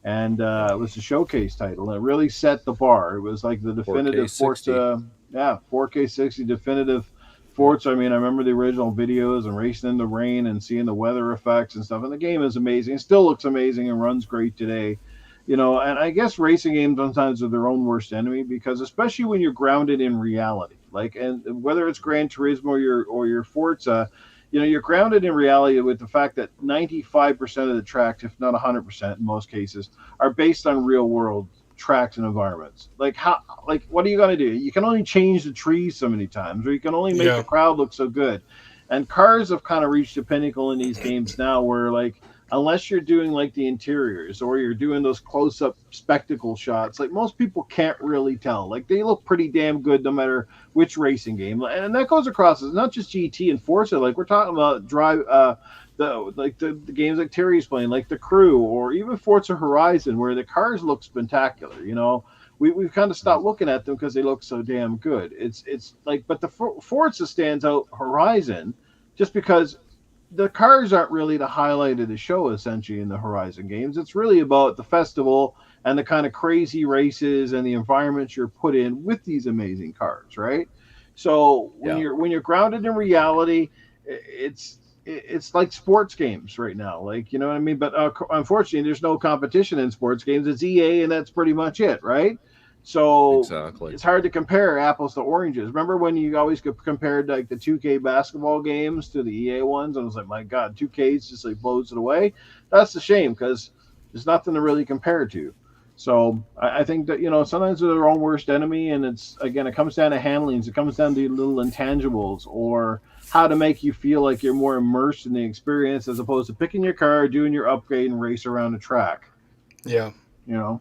And it was a showcase title. And it really set the bar. It was like the definitive Forza, 4K 60 definitive Forza. I mean, I remember the original videos and racing in the rain and seeing the weather effects and stuff. And the game is amazing. It still looks amazing and runs great today. You know, and I guess racing games sometimes are their own worst enemy because especially when you're grounded in reality, like, and whether it's Gran Turismo or your Forza, you know, you're grounded in reality with the fact that 95% of the tracks, if not 100% in most cases, are based on real world tracks and environments. Like what are you going to do? You can only change the trees so many times, or you can only make the crowd look so good. And cars have kind of reached a pinnacle in these games now where, like, unless you're doing like the interiors or you're doing those close-up spectacle shots, like most people can't really tell. Like they look pretty damn good no matter which racing game, and that goes across. It's not just GT and Forza. Like we're talking about the games like Terry's playing, like The Crew, or even Forza Horizon, where the cars look spectacular. You know, we've kind of stopped looking at them because they look so damn good. It's like, but the Forza stands out Horizon just because the cars aren't really the highlight of the show, essentially, in the Horizon games. It's really about the festival and the kind of crazy races and the environments you're put in with these amazing cars, right? So when you're grounded in reality, it's like sports games right now, like, you know what I mean? But unfortunately, there's no competition in sports games. It's EA, and that's pretty much it, right? So it's hard to compare apples to oranges. Remember when you always compared like the 2K basketball games to the EA ones? And I was like, my God, 2K just like blows it away. That's a shame because there's nothing to really compare to. So I think that, you know, sometimes they're their own worst enemy. And it's, again, it comes down to handlings. It comes down to little intangibles or how to make you feel like you're more immersed in the experience as opposed to picking your car, doing your upgrade and race around the track. Yeah. You know?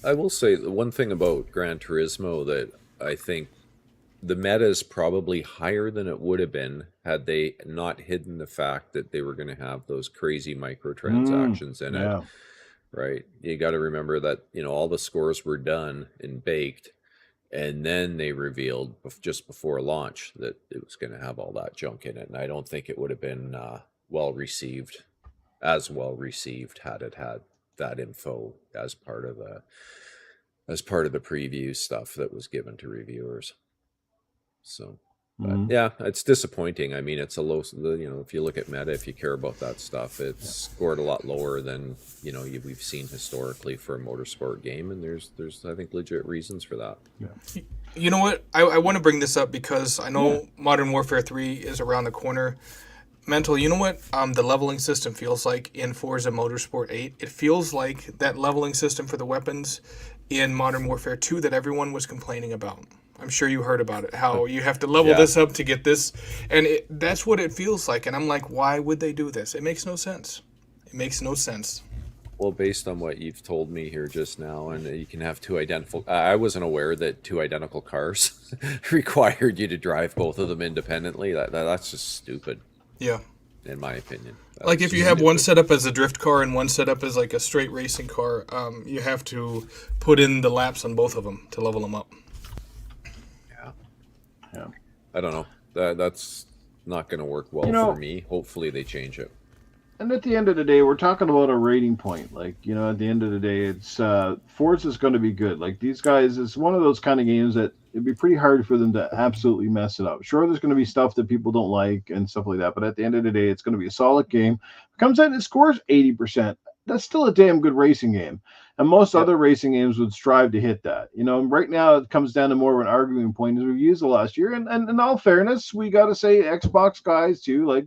I will say the one thing about Gran Turismo that I think the meta is probably higher than it would have been had they not hidden the fact that they were going to have those crazy microtransactions in it. Right? You got to remember that, you know, all the scores were done and baked, and then they revealed just before launch that it was going to have all that junk in it. And I don't think it would have been well received had it had that info as part of the preview stuff that was given to reviewers. So yeah, it's disappointing. I mean, it's a low, you know, if you look at meta, if you care about that stuff, it's scored a lot lower than, you know, we've seen historically for a motorsport game, and there's I think legit reasons for that. You know what, I want to bring this up because I know Modern Warfare 3 is around the corner. Mental, you know what the leveling system feels like in Forza Motorsport 8? It feels like that leveling system for the weapons in Modern Warfare 2 that everyone was complaining about. I'm sure you heard about it, how you have to level this up to get this. And that's what it feels like. And I'm like, why would they do this? It makes no sense. It makes no sense. Well, based on what you've told me here just now, and you can have two identical... I wasn't aware that two identical cars required you to drive both of them independently. That's just stupid. Yeah. In my opinion. Like if you have one set up as a drift car and one set up as like a straight racing car, you have to put in the laps on both of them to level them up. Yeah. I don't know. That's not going to work well for me. Hopefully they change it. And at the end of the day, we're talking about a rating point. Like, you know, at the end of the day, it's Forza's going to be good. Like these guys, it's one of those kind of games that it'd be pretty hard for them to absolutely mess it up. Sure, there's going to be stuff that people don't like and stuff like that, but at the end of the day, it's going to be a solid game. It comes out and it scores 80%. That's still a damn good racing game. And most other racing games would strive to hit that. You know, right now it comes down to more of an arguing point as we've used the last year. And in all fairness, we got to say Xbox guys too, like,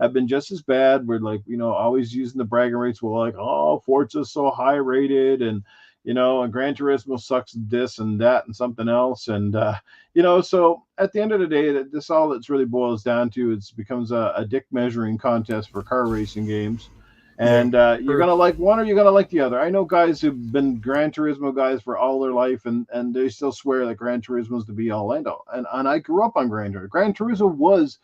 have been just as bad. We're like, you know, always using the bragging rights. We're like, oh, Forza's so high rated, and, you know, and Gran Turismo sucks this and that and something else. And, you know, so at the end of the day, this all that's really boils down to, it becomes a dick measuring contest for car racing games. And you're going to like one or you're going to like the other. I know guys who've been Gran Turismo guys for all their life, and they still swear that Gran Turismo is the be-all, end-all. And I grew up on Gran Turismo. Gran Turismo was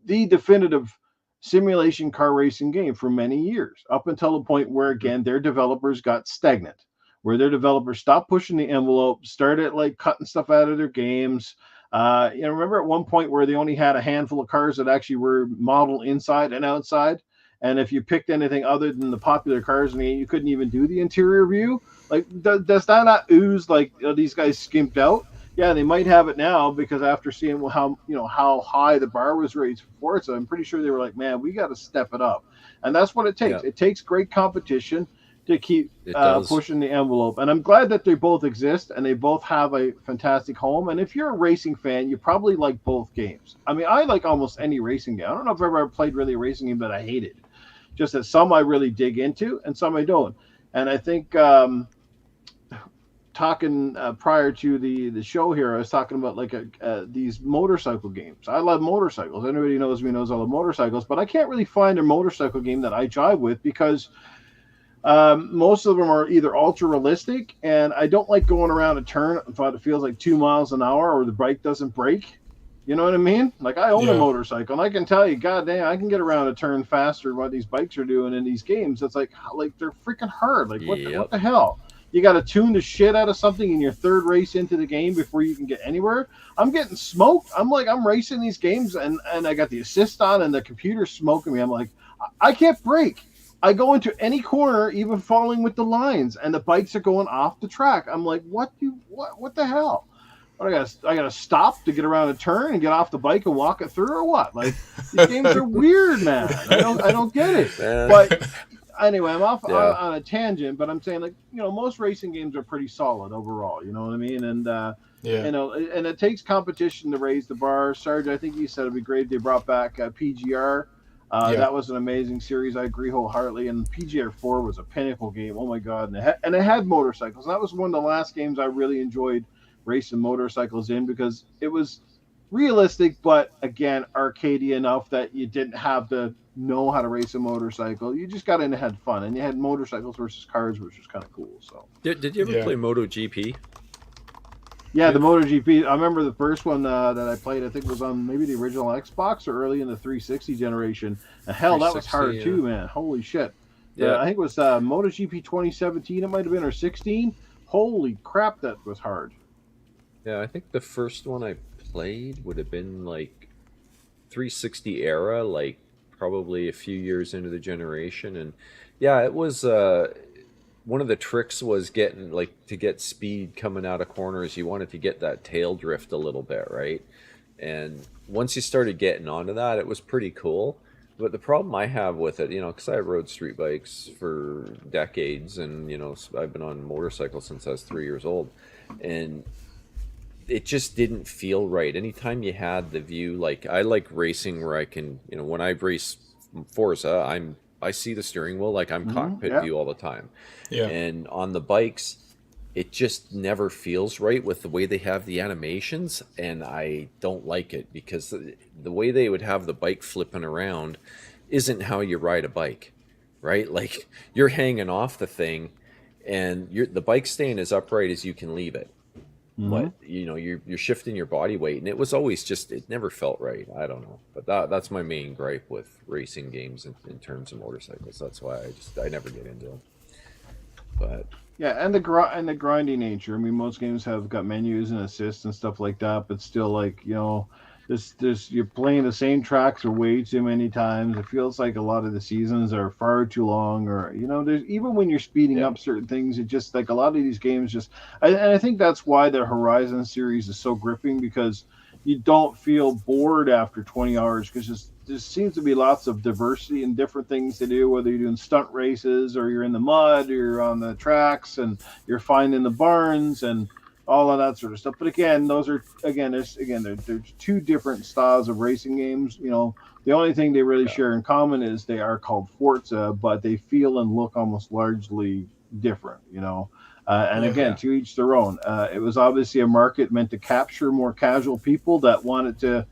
the definitive simulation car racing game for many years, up until the point where, again, their developers got stagnant, where their developers stopped pushing the envelope, started like cutting stuff out of their games. Remember at one point where they only had a handful of cars that actually were modeled inside and outside. And if you picked anything other than the popular cars in the game, you couldn't even do the interior view. Like, does that not ooze like these guys skimped out? Yeah, they might have it now because after seeing how high the bar was raised for Forza, I'm pretty sure they were like, man, we got to step it up. And that's what it takes. Yeah. It takes great competition to keep pushing the envelope. And I'm glad that they both exist and they both have a fantastic home. And if you're a racing fan, you probably like both games. I mean, I like almost any racing game. I don't know if I've ever played really a racing game that I hated. Just that some I really dig into and some I don't. And I think talking prior to the show here, I was talking about like these motorcycle games. I love motorcycles. Anybody knows me knows I love motorcycles, but I can't really find a motorcycle game that I jive with because most of them are either ultra realistic, and I don't like going around a turn if it feels like 2 miles an hour or the bike doesn't break. You know what I mean? Like, I own a motorcycle, and I can tell you, goddamn, I can get around a turn faster than what these bikes are doing in these games. It's like they're freaking hard. Like, what the hell? You got to tune the shit out of something in your third race into the game before you can get anywhere. I'm getting smoked. I'm racing these games, and I got the assist on, and the computer's smoking me. I'm like, I can't brake. I go into any corner, even falling with the lines, and the bikes are going off the track. I'm like, what the hell? What, I gotta stop to get around a turn and get off the bike and walk it through, or what? Like, these games are weird, man. I don't get it. But anyway, I'm off on a tangent. But I'm saying, like, most racing games are pretty solid overall. You know what I mean? And and it takes competition to raise the bar. Sarge, I think you said it'd be great if they brought back PGR. That was an amazing series. I agree wholeheartedly. And PGR 4 was a pinnacle game. Oh my god! And it had motorcycles. And that was one of the last games I really enjoyed racing motorcycles in, because it was realistic, but again, arcadey enough that you didn't have to know how to race a motorcycle. You just got in and had fun, and you had motorcycles versus cars, which was kind of cool. So did you ever play MotoGP? Yeah, the MotoGP. I remember the first one that I played, I think, was on maybe the original Xbox or early in the 360 generation. And hell, that was hard too, man. Holy shit. Yeah, I think it was MotoGP 2017, it might have been, or 16. Holy crap, that was hard. Yeah, I think the first one I played would have been like 360 era, like probably a few years into the generation. And yeah, it was one of the tricks was getting, like, to get speed coming out of corners, you wanted to get that tail drift a little bit, right? And once you started getting onto that, it was pretty cool. But the problem I have with it, because I rode street bikes for decades, and I've been on motorcycles since I was 3 years old, and it just didn't feel right. Anytime you had the view, like, I like racing where I can, when I race Forza, I see the steering wheel, like I'm cockpit view all the time. Yeah. And on the bikes, it just never feels right with the way they have the animations, and I don't like it, because the way they would have the bike flipping around isn't how you ride a bike, right? Like, you're hanging off the thing, and the bike's staying as upright as you can leave it. But you're shifting your body weight, and it was always just, it never felt right. I don't know, but that's my main gripe with racing games in terms of motorcycles. That's why I never get into them. But yeah, and the grindy nature. I mean, most games have got menus and assists and stuff like that, but still, like, this you're playing the same tracks or way too many times. It feels like a lot of the seasons are far too long, or there's, even when you're speeding up certain things, it just, like, a lot of these games just, and I think that's why the Horizon series is so gripping, because you don't feel bored after 20 hours, because there seems to be lots of diversity and different things to do, whether you're doing stunt races or you're in the mud or you're on the tracks and you're finding the barns and all of that sort of stuff. But again, there's two different styles of racing games. The only thing they really share in common is they are called Forza, but they feel and look almost largely different. And again, to each their own. It was obviously a market meant to capture more casual people that wanted to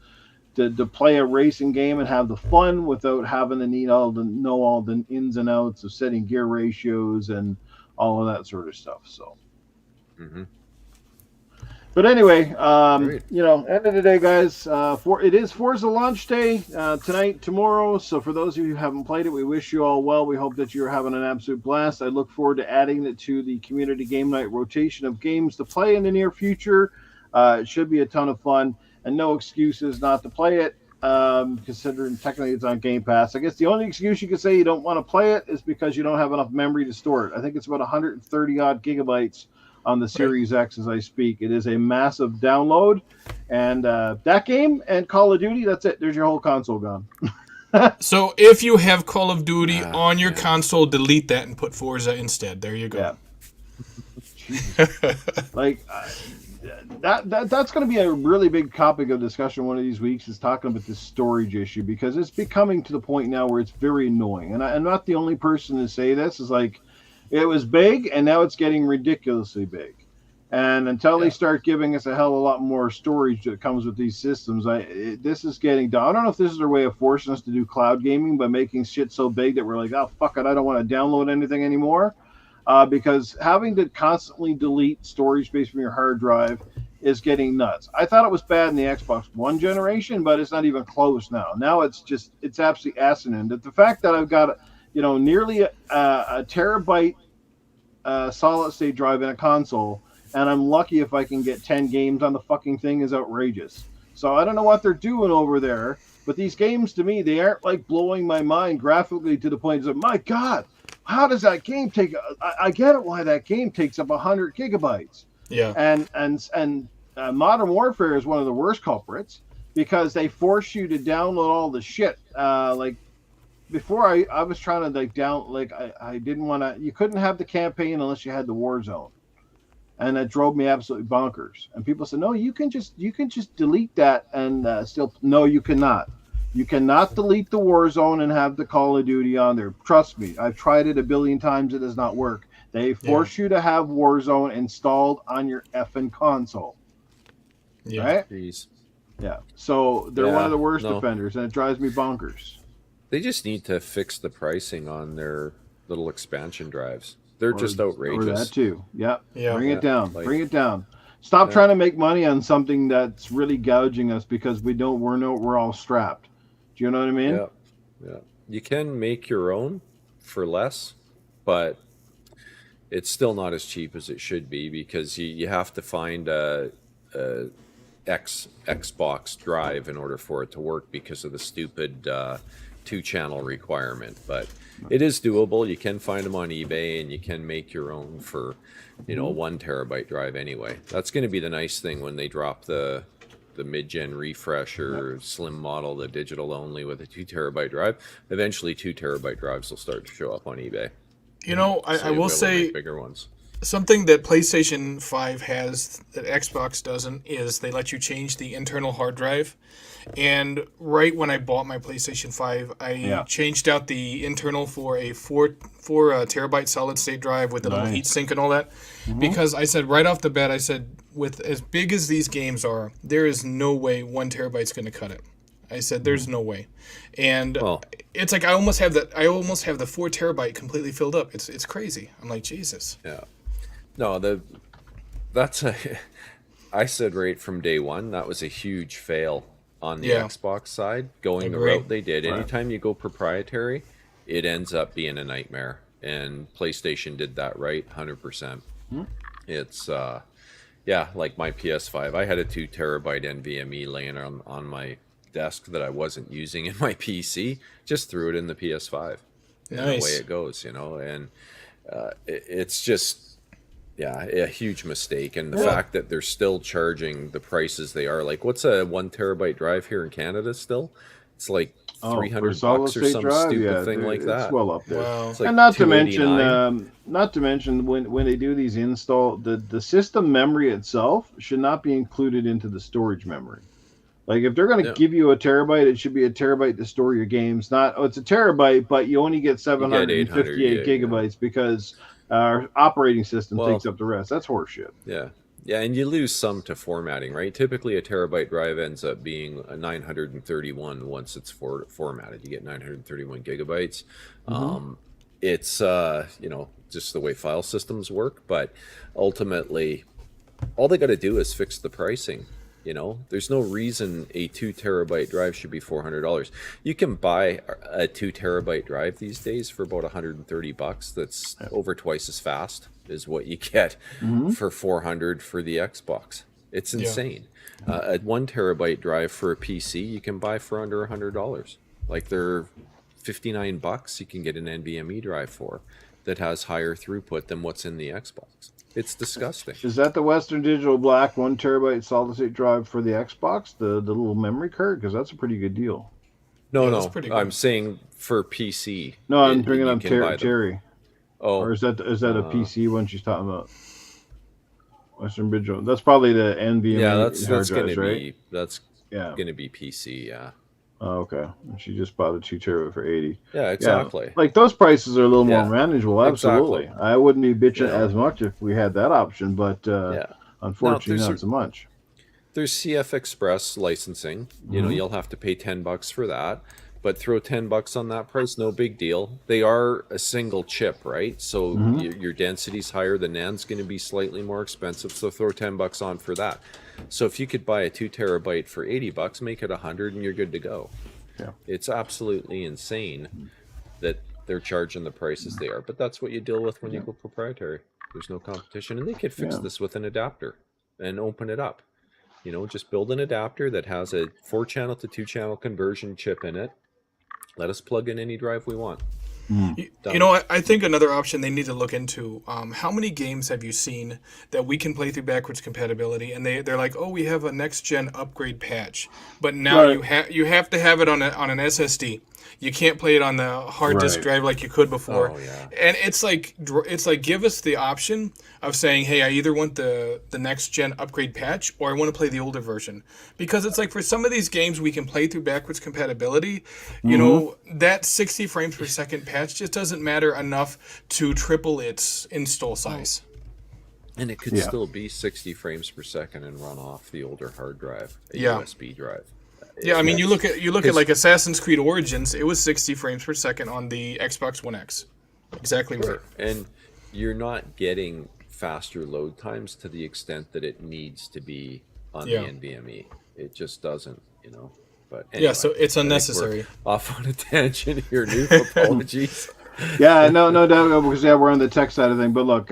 to play a racing game and have the fun without having to know all the ins and outs of setting gear ratios and all of that sort of stuff. So. Mm-hmm. But anyway, end of the day, guys, it is Forza launch day tonight, tomorrow. So for those of you who haven't played it, we wish you all well. We hope that you're having an absolute blast. I look forward to adding it to the community game night rotation of games to play in the near future. It should be a ton of fun, and no excuses not to play it, considering technically it's on Game Pass. I guess the only excuse you could say you don't want to play it is because you don't have enough memory to store it. I think it's about 130 odd gigabytes on the Series X as I speak. It is a massive download, and that game and Call of Duty, that's it. There's your whole console gone. So if you have Call of Duty on your console, delete that and put Forza instead. There you go. Yeah. That's going to be a really big topic of discussion one of these weeks, is talking about this storage issue, because it's becoming to the point now where it's very annoying. And I'm not the only person to say this. It's like, it was big, and now it's getting ridiculously big. And until they start giving us a hell of a lot more storage that comes with these systems, this is getting done. I don't know if this is their way of forcing us to do cloud gaming by making shit so big that we're like, oh, fuck it, I don't want to download anything anymore. Because having to constantly delete storage space from your hard drive is getting nuts. I thought it was bad in the Xbox One generation, but it's not even close now. Now it's absolutely asinine. The fact that I've got nearly a terabyte solid state drive in a console, and I'm lucky if I can get 10 games on the fucking thing, is outrageous. So I don't know what they're doing over there, but these games, to me, they aren't like blowing my mind graphically to the point of, my God, how does that game take? I get it why that game takes up 100 gigabytes. Yeah. And Modern Warfare is one of the worst culprits, because they force you to download all the shit. Before I was trying to I didn't want to. You couldn't have the campaign unless you had the Warzone, and that drove me absolutely bonkers. And people said, no, you can just delete that and still. No, you cannot. You cannot delete the Warzone and have the Call of Duty on there. Trust me, I've tried it a billion times. It does not work. They force you to have Warzone installed on your effing console. Yeah. Right? Jeez. Yeah. So they're one of the worst offenders, and it drives me bonkers. They just need to fix the pricing on their little expansion drives. They're just outrageous. Or that too. Yeah. Bring it down. Like, bring it down. Stop trying to make money on something that's really gouging us because we're all strapped. Do you know what I mean? Yeah. You can make your own for less, but it's still not as cheap as it should be, because you have to find a Xbox drive in order for it to work, because of the stupid 2-channel requirement. But it is doable. You can find them on eBay, and you can make your own for a 1 terabyte drive anyway. That's going to be the nice thing when they drop the mid-gen refresh or slim model, the digital only with a 2 terabyte drive. Eventually 2 terabyte drives will start to show up on eBay. I will say bigger ones. Something that PlayStation 5 has that Xbox doesn't is they let you change the internal hard drive. And right when I bought my PlayStation 5, I changed out the internal for a 4 terabyte solid state drive with a little heat sink and all that. Because I said right off the bat, with as big as these games are, there is no way 1 terabyte's going to cut it. I said, there's no way. And it's like I almost have the 4 terabyte completely filled up. It's crazy. I'm like, Jesus. Yeah. No, I said right from day one, that was a huge fail on the Xbox side, going the route they did. Anytime you go proprietary, it ends up being a nightmare. And PlayStation did that right, 100%. It's, like my PS5. I had a 2 terabyte NVMe laying on my desk that I wasn't using in my PC. Just threw it in the PS5. And away it goes, and it's just... Yeah, a huge mistake. And the fact that they're still charging the prices they are. Like, what's a 1 terabyte drive here in Canada still? It's like $300 or some stupid thing like that. It's well up there. Wow. Like, and not to mention when they do these install, the system memory itself should not be included into the storage memory. Like, if they're going to give you a terabyte, it should be a terabyte to store your games. Not, it's a terabyte, but you only get 758 gigabytes because our operating system takes up the rest. That's horseshit. Yeah. Yeah, and you lose some to formatting, right? Typically, a terabyte drive ends up being a 931 once it's formatted. You get 931 gigabytes. It's just the way file systems work, but ultimately, all they got to do is fix the pricing. There's no reason a 2 terabyte drive should be $400. You can buy a 2 terabyte drive these days for about $130. That's over twice as fast as what you get for $400 for the Xbox. It's insane. A 1 terabyte drive for a PC you can buy for under $100. Like they're $59. You can get an NVMe drive for that has higher throughput than what's in the Xbox. It's disgusting. Is that the Western Digital Black 1 terabyte solid state drive for the Xbox, the little memory card? Because that's a pretty good deal. No. I'm saying for PC. No, I'm bringing up Terry. Oh, or is that a PC one she's talking about? Western Digital. That's probably the NVMe. Yeah, that's going to be going to be PC. Yeah. Oh, okay. She just bought a 2 terabyte for $80. Yeah, exactly. Yeah. Like those prices are a little more manageable. Absolutely. Exactly. I wouldn't be bitching as much if we had that option, but unfortunately, not so much. There's CF Express licensing. You'll have to pay $10 for that, but throw $10 on that price, no big deal. They are a single chip, right? So your density's higher. The NAND's going to be slightly more expensive, so throw $10 on for that. So if you could buy a 2 terabyte for $80, make it $100, and you're good to go. Yeah, it's absolutely insane that they're charging the prices they are, but that's what you deal with when you go proprietary. There's no competition, and they could fix this with an adapter and open it up. Just build an adapter that has a 4-channel to 2-channel conversion chip in it. Let us plug in any drive we want. I think another option they need to look into, how many games have you seen that we can play through backwards compatibility, and they're like, oh, we have a next-gen upgrade patch, but now you have to have it on an SSD. You can't play it on the hard disk drive like you could before. Oh, yeah. And it's like give us the option of saying, hey, I either want the next gen upgrade patch or I want to play the older version. Because it's like for some of these games we can play through backwards compatibility, that 60 frames per second patch just doesn't matter enough to triple its install size. And it could still be 60 frames per second and run off the older hard drive, a USB drive. Yeah, I mean, you look at like Assassin's Creed Origins, it was 60 frames per second on the Xbox One X. Exactly right. And you're not getting faster load times to the extent that it needs to be on the NVMe. It just doesn't, But anyway, so it's unnecessary. Off on a tangent here, Noob. Apologies. No doubt, because we're on the tech side of things. But look,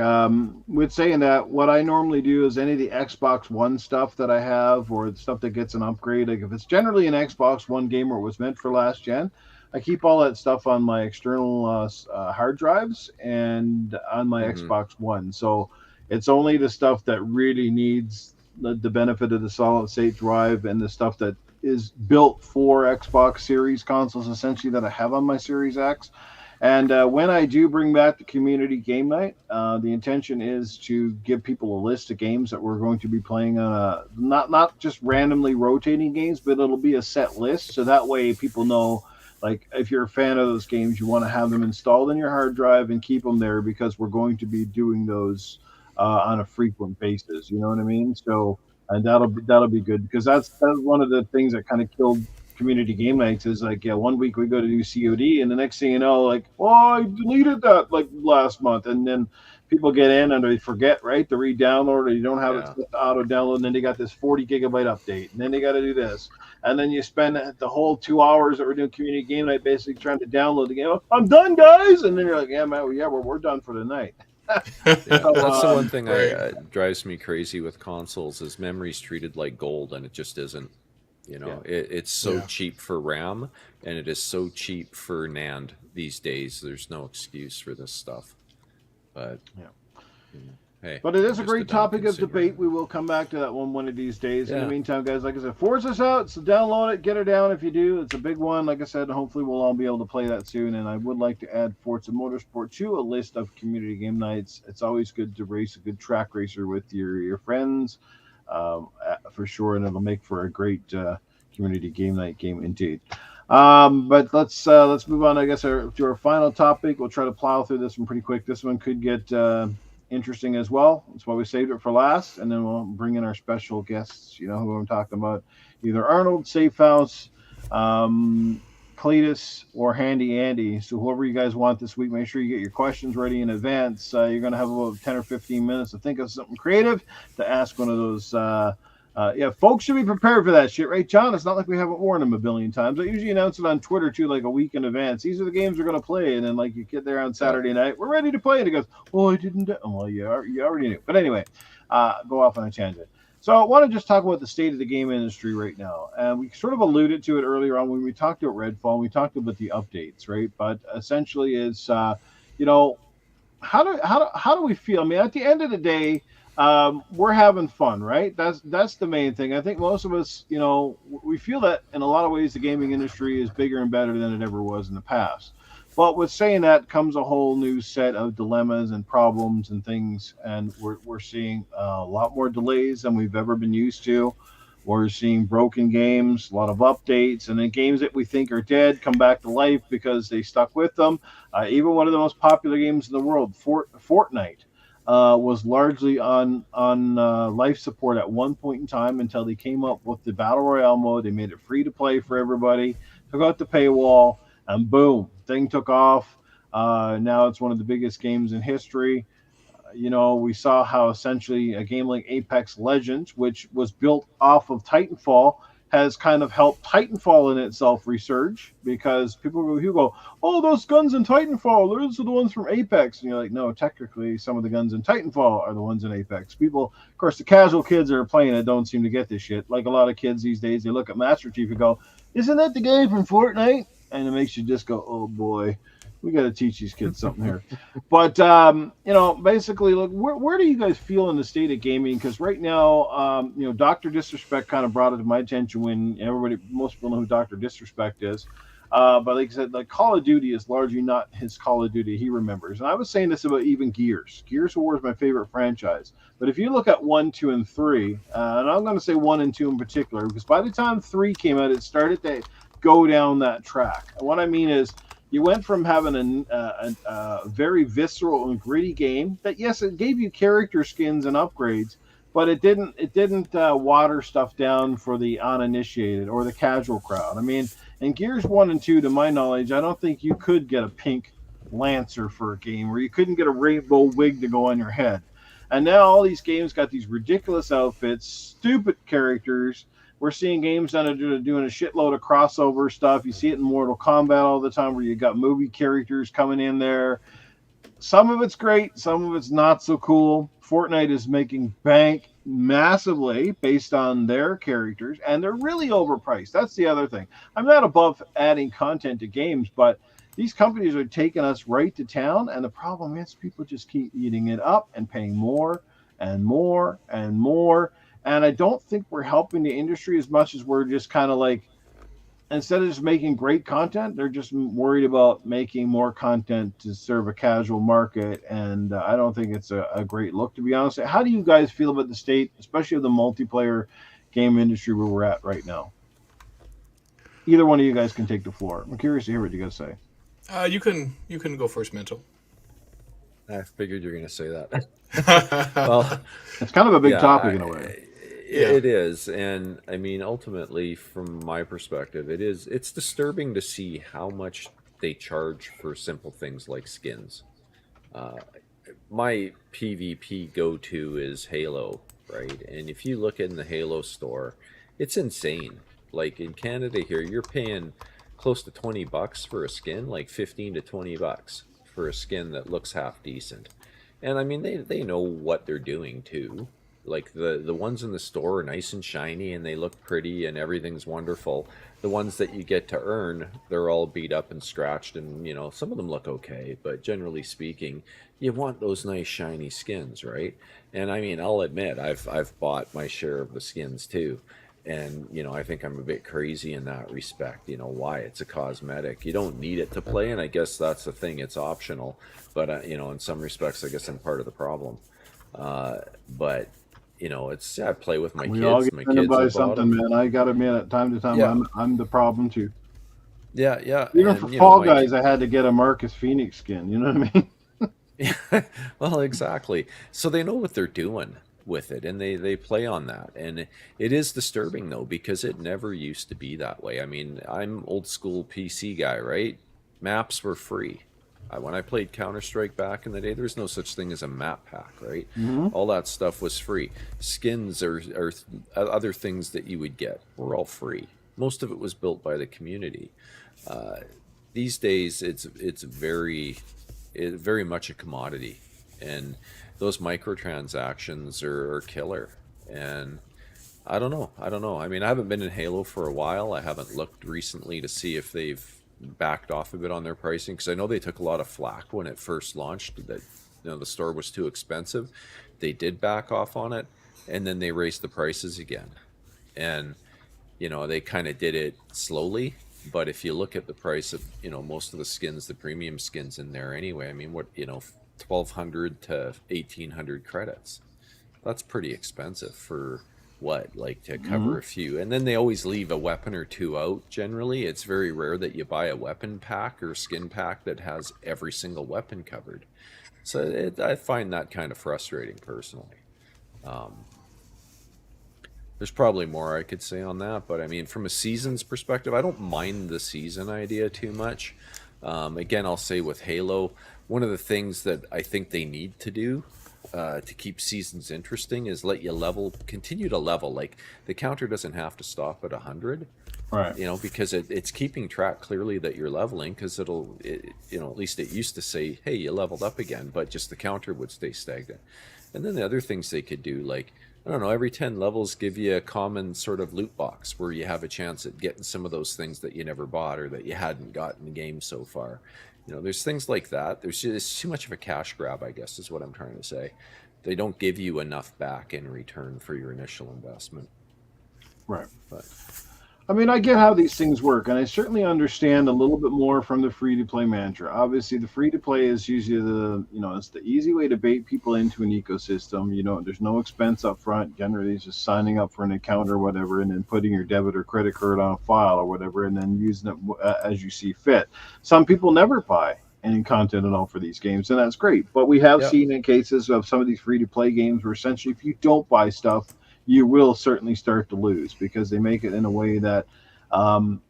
with saying that, what I normally do is any of the Xbox One stuff that I have, or the stuff that gets an upgrade, like if it's generally an Xbox One game or it was meant for last gen, I keep all that stuff on my external hard drives and on my Xbox One. So it's only the stuff that really needs the benefit of the solid state drive and the stuff that is built for Xbox Series consoles, essentially, that I have on my Series X. And when I do bring back the community game night, the intention is to give people a list of games that we're going to be playing on not just randomly rotating games, but it'll be a set list. So that way people know, like, if you're a fan of those games, you want to have them installed in your hard drive and keep them there, because we're going to be doing those on a frequent basis. You know what I mean? So, and that'll be good, because that's one of the things that kind of killed community game nights is like, 1 week we go to do COD, and the next thing you know, like, I deleted that like last month, and then people get in and they forget, right, to re-download, or you don't have it set to auto download, and then they got this 40 gigabyte update, and then they got to do this, and then you spend the whole 2 hours that we're doing community game night basically trying to download the game. I'm done, guys, and then you're like, we're done for the night. That's the one thing that drives me crazy with consoles is memory's treated like gold, and it just isn't. It's so cheap for RAM, and it is so cheap for NAND these days. There's no excuse for this stuff. But hey, but it is a great topic of debate. We will come back to that one of these days. In the meantime, guys, like I said, Forza's out, so download it, get her down if you do. It's a big one, like I said, and hopefully we'll all be able to play that soon. And I would like to add Forza Motorsport to a list of community game nights. It's always good to race a good track racer with your friends. For sure, and it'll make for a great community game night game indeed. But let's move on, I guess, to our final topic. We'll try to plow through this one pretty quick. This one could get interesting as well. That's why we saved it for last, and then we'll bring in our special guests. You know who I'm talking about? Either Arnold, Safe House, Cletus, or Handy Andy. So whoever you guys want this week, make sure you get your questions ready in advance. You're going to have about 10 or 15 minutes to think of something creative to ask one of those. Folks should be prepared for that shit, right, John? It's not like we haven't warned them a billion times. I usually announce it on Twitter too, like a week in advance. These are the games we're going to play, and then like you get there on Saturday night, we're ready to play, and it goes, "Oh, I didn't." Well, you already knew. But anyway, go off on a tangent. So I want to just talk about the state of the game industry right now, and we sort of alluded to it earlier on when we talked about Redfall. We talked about the updates, right? But essentially, it's how do we feel? I mean, at the end of the day. We're having fun, right? That's the main thing. I think most of us, we feel that in a lot of ways the gaming industry is bigger and better than it ever was in the past. But with saying that comes a whole new set of dilemmas and problems and things, and we're seeing a lot more delays than we've ever been used to. We're seeing broken games, a lot of updates, and then games that we think are dead come back to life because they stuck with them. Even one of the most popular games in the world, Fortnite. Was largely on life support at one point in time until they came up with the Battle Royale mode. They made it free to play for everybody, took out the paywall, and boom, thing took off. Now it's one of the biggest games in history. We saw how essentially a game like Apex Legends, which was built off of Titanfall, has kind of helped Titanfall in itself resurge because people who go, "Oh, those guns in Titanfall, those are the ones from Apex." And you're like, no, technically some of the guns in Titanfall are the ones in Apex. People, of course, the casual kids that are playing it don't seem to get this shit. Like a lot of kids these days, they look at Master Chief and go, "Isn't that the guy from Fortnite?" And it makes you just go, "Oh boy, we got to teach these kids something here." But basically, look, where do you guys feel in the state of gaming? Because right now, Dr. Disrespect kind of brought it to my attention when most people know who Dr. Disrespect is. But like I said, like Call of Duty is largely not his Call of Duty he remembers. And I was saying this about even Gears. Gears of War is my favorite franchise. But if you look at 1, 2, and 3, and I'm going to say 1 and 2 in particular, because by the time 3 came out, it started to go down that track. And what I mean is, you went from having a very visceral and gritty game that, yes, it gave you character skins and upgrades, but it didn't water stuff down for the uninitiated or the casual crowd. I mean, in Gears 1 and 2, to my knowledge, I don't think you could get a pink Lancer for a game, or you couldn't get a rainbow wig to go on your head. And now all these games got these ridiculous outfits, stupid characters. We're seeing games that are doing a shitload of crossover stuff. You see it in Mortal Kombat all the time where you got movie characters coming in there. Some of it's great. Some of it's not so cool. Fortnite is making bank massively based on their characters, and they're really overpriced. That's the other thing. I'm not above adding content to games, but these companies are taking us right to town, and the problem is people just keep eating it up and paying more and more and more. And I don't think we're helping the industry as much as we're just kind of like, instead of just making great content, they're just worried about making more content to serve a casual market. And I don't think it's a great look, to be honest. How do you guys feel about the state, especially of the multiplayer game industry where we're at right now? Either one of you guys can take the floor. I'm curious to hear what you guys say. You can go first, Mental. I figured you were going to say that. Well, it's kind of a big topic in a way. It is, and I mean, ultimately, from my perspective, it's disturbing to see how much they charge for simple things like skins. My PvP go-to is Halo, right? And if you look in the Halo store, it's insane. Like in Canada here, you're paying close to $20 for a skin, like $15 to $20 for a skin that looks half decent. And I mean, they know what they're doing too. Like the ones in the store are nice and shiny and they look pretty and everything's wonderful. The ones that you get to earn, they're all beat up and scratched, and some of them look okay, but generally speaking, you want those nice shiny skins, right? And I mean, I'll admit I've bought my share of the skins too. And I think I'm a bit crazy in that respect. Why? It's a cosmetic. You don't need it to play, and I guess that's the thing. It's optional. But in some respects, I guess I'm part of the problem. But I play with my kids. We all get my to buy kids something, man. I got to admit, at time to time, Yeah. I'm the problem too. Yeah. Even for Fall Guys, I had to get a Marcus Phoenix skin. You know what I mean? Yeah, well, exactly. So they know what they're doing with it, and they play on that. And it is disturbing though, because it never used to be that way. I mean, I'm old school PC guy, right? Maps were free. When I played Counter-Strike back in the day, there was no such thing as a map pack, right? Mm-hmm. All that stuff was free. Skins or other things that you would get were all free. Most of it was built by the community. Uh, these days, it's very much a commodity, and those microtransactions are killer. And I don't know. I mean, I haven't been in Halo for a while. I haven't looked recently to see if they've backed off a bit on their pricing, because I know they took a lot of flack when it first launched, that the store was too expensive. They did back off on it, and then they raised the prices again. And they kind of did it slowly. But if you look at the price of most of the skins, the premium skins in there anyway, I mean, what 1,200 to 1,800 credits, that's pretty expensive for what, like, to cover a few. And then they always leave a weapon or two out. Generally, it's very rare that you buy a weapon pack or skin pack that has every single weapon covered. So I find that kind of frustrating personally. um, there's probably more I could say on that, but I mean, from a season's perspective, I don't mind the season idea too much. Again, I'll say with Halo, one of the things that I think they need to do to keep seasons interesting is let you continue to level. Like, the counter doesn't have to stop at 100, Right. because it's keeping track clearly that you're leveling, because at least it used to say, hey, you leveled up again, but just the counter would stay stagnant. And then the other things they could do, like, I don't know, every 10 levels give you a common sort of loot box where you have a chance at getting some of those things that you never bought or that you hadn't got in the game so far. There's things like that. There's just too much of a cash grab, I guess, is what I'm trying to say. They don't give you enough back in return for your initial investment. Right. But I mean, I get how these things work, and I certainly understand a little bit more from the free-to-play mantra. Obviously, the free-to-play is usually it's the easy way to bait people into an ecosystem. There's no expense up front. Generally, it's just signing up for an account or whatever, and then putting your debit or credit card on file or whatever, and then using it as you see fit. Some people never buy any content at all for these games, and that's great. But we have seen in cases of some of these free-to-play games where essentially if you don't buy stuff, you will certainly start to lose, because they make it in a way that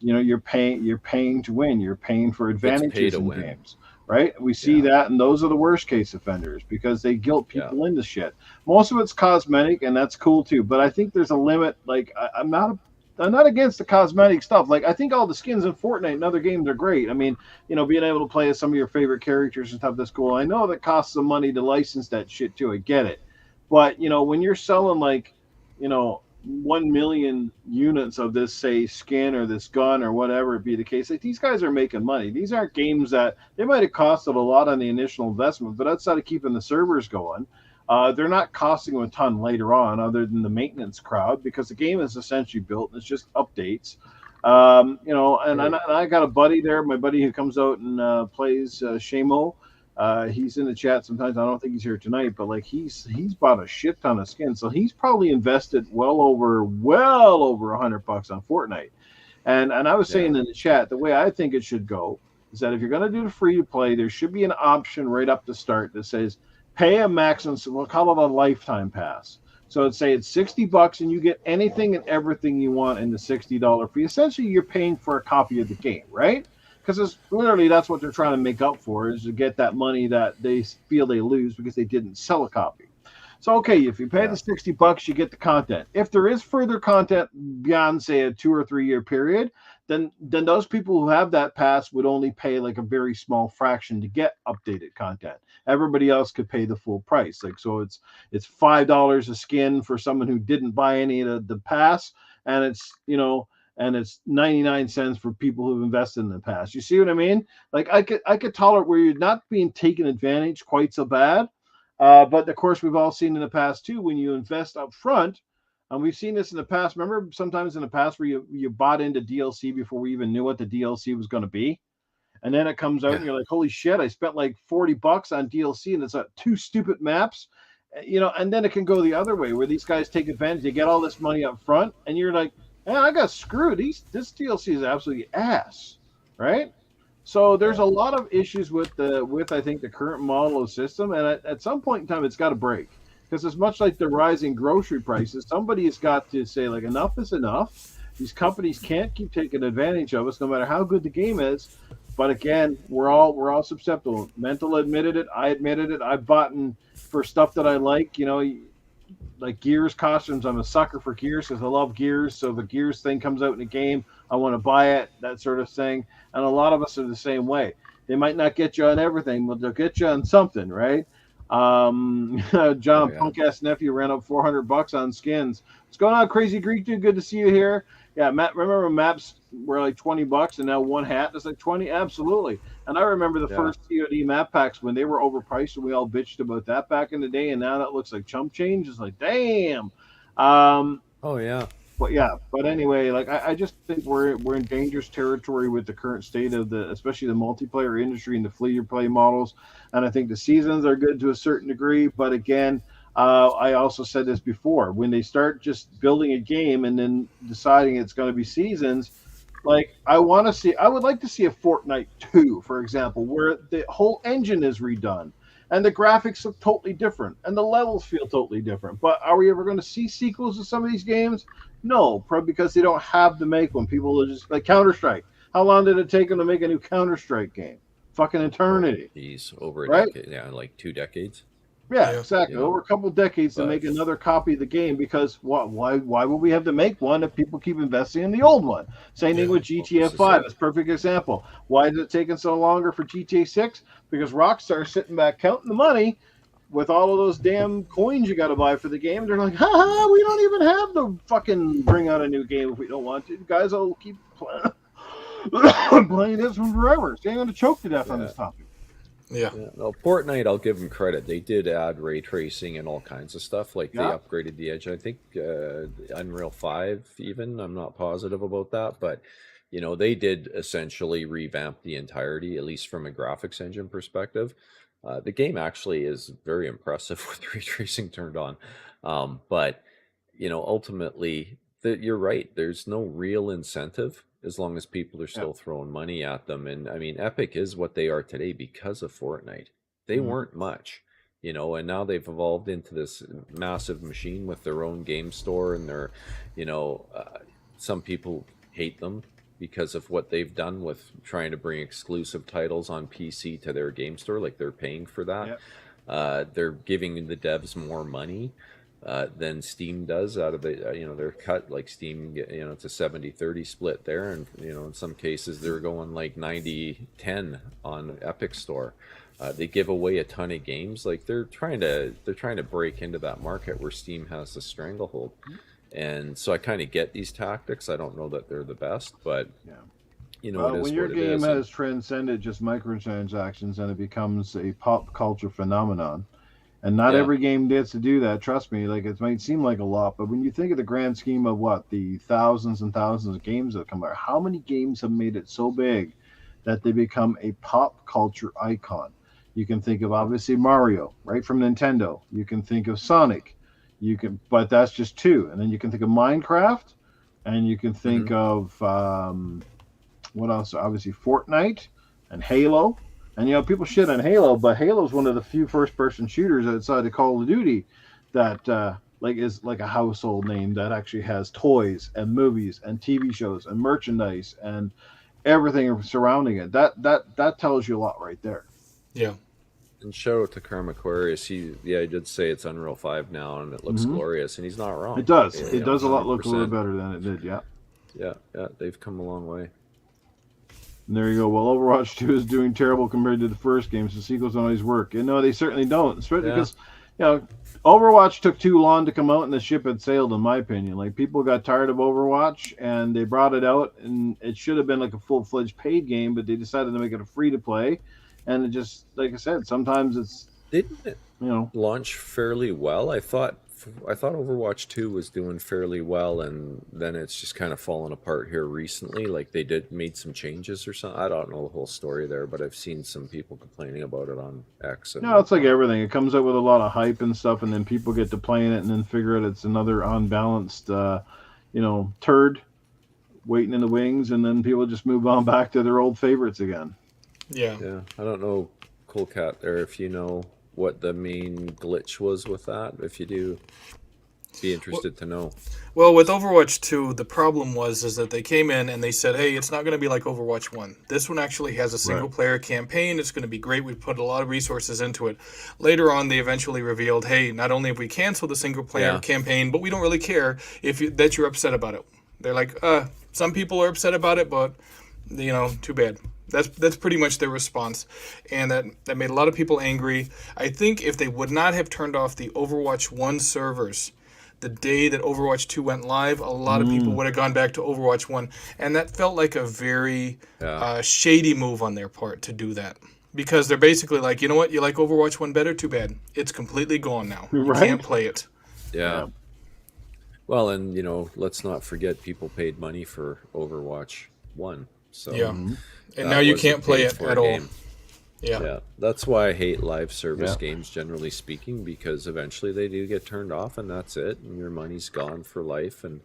you're paying to win. You're paying for advantages in games, right? We see that, and those are the worst case offenders, because they guilt people into shit. Most of it's cosmetic, and that's cool too, but I think there's a limit. Like, I'm not against the cosmetic stuff. Like, I think all the skins in Fortnite and other games are great. I mean, being able to play as some of your favorite characters and stuff, that's cool. I know that costs some money to license that shit too. I get it. But, when you're selling, like, 1 million units of this, say, skin or this gun or whatever it be the case, like, these guys are making money. These aren't games that they might have costed a lot on the initial investment, but outside of keeping the servers going, they're not costing them a ton later on, other than the maintenance crowd, because the game is essentially built and it's just updates. And I got a buddy there, my buddy who comes out and plays Shamo. He's in the chat sometimes. I don't think he's here tonight, but like he's bought a shit ton of skins, so he's probably invested well over $100 on Fortnite. And I was saying in the chat, the way I think it should go is that if you're going to do the free to play, there should be an option right up to start that says pay a maximum. So we'll call it a lifetime pass. So it'd say it's $60 and you get anything and everything you want in the $60 fee. Essentially, you're paying for a copy of the game, right? Because it's literally, that's what they're trying to make up for, is to get that money that they feel they lose because they didn't sell a copy. So, okay, if you pay the $60, you get the content. If there is further content beyond, say, a 2 or 3 year period, then those people who have that pass would only pay like a very small fraction to get updated content. Everybody else could pay the full price. Like, so it's $5 a skin for someone who didn't buy any of the pass, and it's and it's 99 cents for people who've invested in the past. You see what I mean? Like, I could tolerate where you're not being taken advantage quite so bad. But of course, we've all seen in the past too, when you invest up front, and we've seen this in the past. Remember sometimes in the past where you bought into DLC before we even knew what the DLC was going to be. And then it comes out and you're like, holy shit, I spent like $40 on DLC and it's 2 stupid maps, and then it can go the other way where these guys take advantage. They get all this money up front and you're like, I got screwed. This DLC is absolutely ass, right? So there's a lot of issues with I think the current model of system, and at some point in time it's got to break, because it's much like the rising grocery prices. Somebody has got to say, like, enough is enough. These companies can't keep taking advantage of us, no matter how good the game is. But again, we're all susceptible. Mental admitted it. I admitted it. I've bought for stuff that I like. Like Gears costumes. I'm a sucker for Gears because I love Gears. So if a Gears thing comes out in a game, I want to buy it, that sort of thing. And a lot of us are the same way. They might not get you on everything, but they'll get you on something, right? John, punk-ass nephew ran up $400 on skins. What's going on, Crazy Greek dude? Good to see you here. Yeah, Matt, remember maps were like $20 and now one hat is like 20? Absolutely. And I remember the first COD map packs when they were overpriced, and we all bitched about that back in the day, and now that looks like chump change. It's like, damn. But anyway, like I just think we're in dangerous territory with the current state of especially the multiplayer industry and the free-to-play models. And I think the seasons are good to a certain degree, but again, I also said this before, when they start just building a game and then deciding it's going to be seasons, like I would like to see a Fortnite 2, for example, where the whole engine is redone and the graphics look totally different and the levels feel totally different. But are we ever going to see sequels to some of these games? No, probably because they don't have to make one. People are just like Counter-Strike. How long did it take them to make a new Counter-Strike game? Fucking eternity. Geez, over a decade. Yeah, like 2 decades. Yeah, exactly. Over a couple decades to make another copy of the game, because why would we have to make one if people keep investing in the old one? Same thing with GTA 5. It's a perfect example. Why is it taking so longer for GTA 6? Because Rockstar's sitting back counting the money with all of those damn coins you got to buy for the game. They're like, haha, we don't even have to fucking bring out a new game if we don't want to. You guys will keep playing this one forever. So you're going to choke to death on this topic. Yeah. No, Fortnite, I'll give them credit. They did add ray tracing and all kinds of stuff. Like they upgraded the edge. I think Unreal 5 even. I'm not positive about that, but they did essentially revamp the entirety, at least from a graphics engine perspective. The game actually is very impressive with ray tracing turned on. But ultimately, you're right. There's no real incentive as long as people are still throwing money at them. And I mean, Epic is what they are today because of Fortnite. They weren't much, and now they've evolved into this massive machine with their own game store, and their, some people hate them because of what they've done with trying to bring exclusive titles on PC to their game store. Like, they're paying for that. They're giving the devs more money than Steam does out of it. They're cut, like Steam, it's a 70-30 split there, and in some cases they're going like 90-10 on Epic Store. They give away a ton of games. Like, they're trying to break into that market where Steam has the stranglehold. And so I kind of get these tactics. I don't know that they're the best, but when your game has transcended just microtransactions and it becomes a pop culture phenomenon. And not every game gets to do that. Trust me, like, it might seem like a lot, but when you think of the grand scheme of the thousands and thousands of games that come out, how many games have made it so big that they become a pop culture icon? You can think of, obviously, Mario, right, from Nintendo. You can think of Sonic. But that's just 2. And then you can think of Minecraft, and you can think of what else? Obviously, Fortnite and Halo. And people shit on Halo, but Halo's one of the few first-person shooters outside of Call of Duty that is like a household name that actually has toys and movies and TV shows and merchandise and everything surrounding it. That tells you a lot right there. Yeah. And shout out to Karma Aquarius. He did say it's Unreal 5 now, and it looks glorious, and he's not wrong. It does. It does a lot look a little better than it did. Yeah. Yeah. They've come a long way. And there you go. Well, Overwatch 2 is doing terrible compared to the first game, so sequels don't always work. And no, they certainly don't. Especially because, Overwatch took too long to come out and the ship had sailed, in my opinion. Like, people got tired of Overwatch and they brought it out, and it should have been like a full-fledged paid game, but they decided to make it a free-to-play. And it just, like I said, sometimes didn't it launch fairly well? I thought Overwatch 2 was doing fairly well, and then it's just kind of fallen apart here recently. Like, they made some changes or something. I don't know the whole story there, but I've seen some people complaining about it on X. It's like everything. It comes out with a lot of hype and stuff, and then people get to playing it and then figure out it's another unbalanced, turd waiting in the wings, and then people just move on back to their old favorites again. Yeah. Yeah. I don't know, Cool Cat, there, if you know what the main glitch was with that. If you do, be interested to know. Well, with Overwatch 2, the problem is that they came in and they said, hey, it's not going to be like Overwatch 1. This one actually has a single-player campaign. It's going to be great. We've put a lot of resources into it. Later on, they eventually revealed, hey, not only have we canceled the single-player campaign, but we don't really care that you're upset about it. They're like, some people are upset about it, but, too bad. That's pretty much their response. And that made a lot of people angry. I think if they would not have turned off the Overwatch 1 servers the day that Overwatch 2 went live, a lot of people would have gone back to Overwatch 1. And that felt like a very shady move on their part to do that. Because they're basically like, you know what? You like Overwatch 1 better? Too bad. It's completely gone now. You can't play it. Yeah. Well, and, let's not forget people paid money for Overwatch 1. So And now you can't play it at all. Yeah, that's why I hate live service games, generally speaking, because eventually they do get turned off, and that's it, and your money's gone for life, and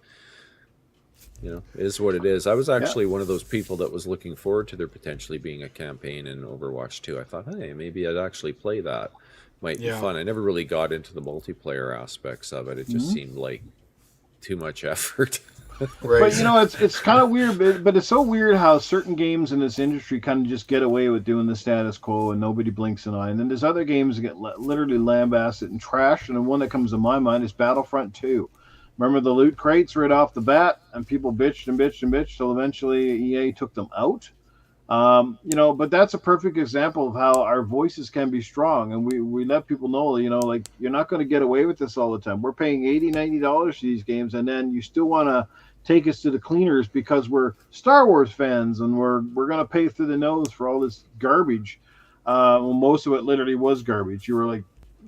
it is what it is. I was actually one of those people that was looking forward to there potentially being a campaign in Overwatch 2. I thought, hey, maybe I'd actually play that. Might be fun. I never really got into the multiplayer aspects of it. It just seemed like too much effort. Right. But it's kind of weird, but it's so weird how certain games in this industry kind of just get away with doing the status quo and nobody blinks an eye. And then there's other games that get literally lambasted and trashed. And the one that comes to my mind is Battlefront 2. Remember the loot crates right off the bat, and people bitched and bitched and bitched till eventually EA took them out. But that's a perfect example of how our voices can be strong, and we let people know, like, you're not going to get away with this all the time. We're paying $80-90 for these games, and then you still want to take us to the cleaners because we're Star Wars fans and we're going to pay through the nose for all this garbage. Most of it literally was garbage. You were like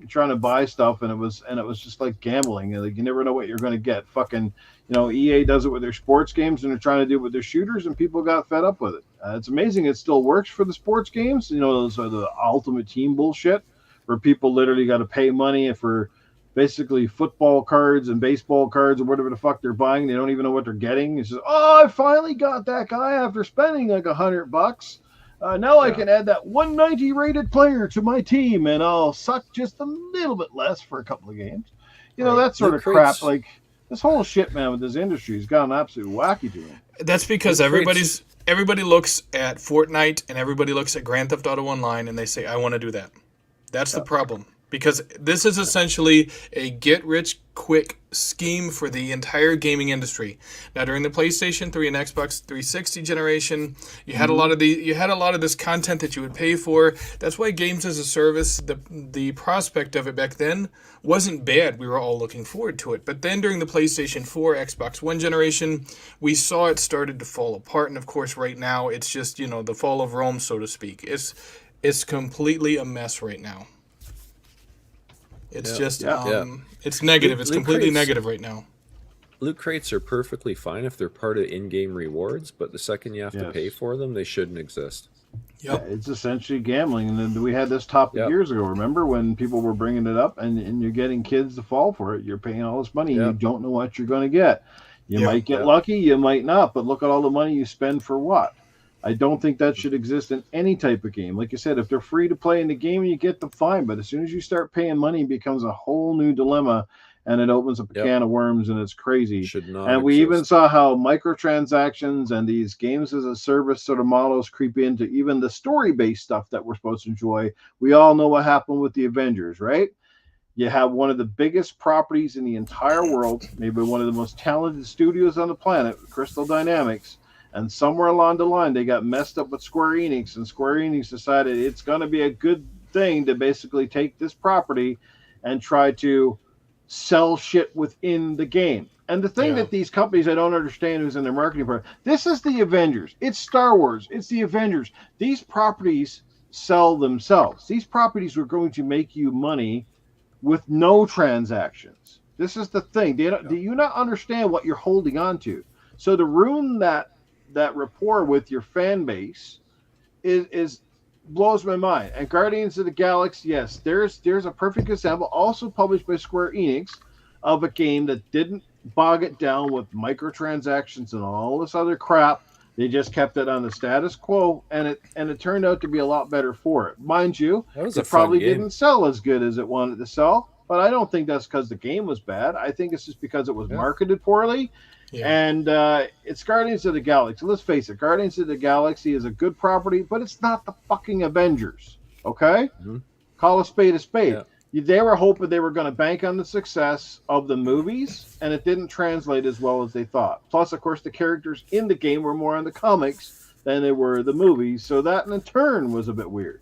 trying to buy stuff, and it was just like gambling. Like, you never know what you're going to get. Fucking, EA does it with their sports games, and they're trying to do it with their shooters, and people got fed up with it. It's amazing it still works for the sports games. Those are the ultimate team bullshit where people literally got to pay money for basically football cards and baseball cards or whatever the fuck they're buying. They don't even know what they're getting. It's just, I finally got that guy after spending like $100. Now I can add that 190 rated player to my team, and I'll suck just a little bit less for a couple of games. That sort of crap. Like, this whole shit, man, with this industry has gotten absolutely wacky to me. That's because everybody looks at Fortnite and everybody looks at Grand Theft Auto Online and they say, I want to do that. That's the problem. Because this is essentially a get-rich-quick scheme for the entire gaming industry. Now, during the PlayStation 3 and Xbox 360 generation, you had a lot of this content that you would pay for. That's why games as a service, the prospect of it back then wasn't bad. We were all looking forward to it. But then during the PlayStation 4, Xbox One generation, we saw it started to fall apart. And of course, right now, it's just the fall of Rome, so to speak. It's completely a mess right now. It's just, it's negative. It's completely negative right now. Loot crates are perfectly fine if they're part of in-game rewards, but the second you have to pay for them, they shouldn't exist. Yep. Yeah, it's essentially gambling. And then we had this topic years ago. Remember when people were bringing it up, and you're getting kids to fall for it. You're paying all this money, and you don't know what you're going to get. You might get lucky, you might not, but look at all the money you spend for what? I don't think that should exist in any type of game. Like you said, if they're free to play in the game, you get them fine. But as soon as you start paying money, it becomes a whole new dilemma, and it opens up a can of worms, and it's crazy. Should not and we exist. even saw how microtransactions and these games as a service sort of models creep into even the story-based stuff that we're supposed to enjoy. We all know what happened with the Avengers, right? You have one of the biggest properties in the entire world, maybe one of the most talented studios on the planet, Crystal Dynamics. And somewhere along the line, they got messed up with Square Enix, and Square Enix decided it's going to be a good thing to basically take this property and try to sell shit within the game. And the thing that these companies, I don't understand who's in their marketing part, this is the Avengers. It's Star Wars. It's the Avengers. These properties sell themselves. These properties are going to make you money with no transactions. This is the thing. Do you not understand what you're holding on to? So to ruin that rapport with your fan base is blows my mind. And Guardians of the Galaxy, yes, there's a perfect example, also published by Square Enix, of a game that didn't bog it down with microtransactions and all this other crap They just kept it on the status quo, and it turned out to be a lot better for it. Mind you, That was it a fun probably game. didn't sell as good as it wanted to sell, but I don't think that's because the game was bad. I think it's just because it was marketed poorly. Yeah. And it's Guardians of the Galaxy. Let's face it, Guardians of the Galaxy is a good property, but it's not the fucking Avengers. Okay? Mhm. Call a spade a spade. Yeah. They were hoping they were going to bank on the success of the movies, and it didn't translate as well as they thought. Plus, of course, the characters in the game were more on the comics than they were the movies, so that in turn was a bit weird.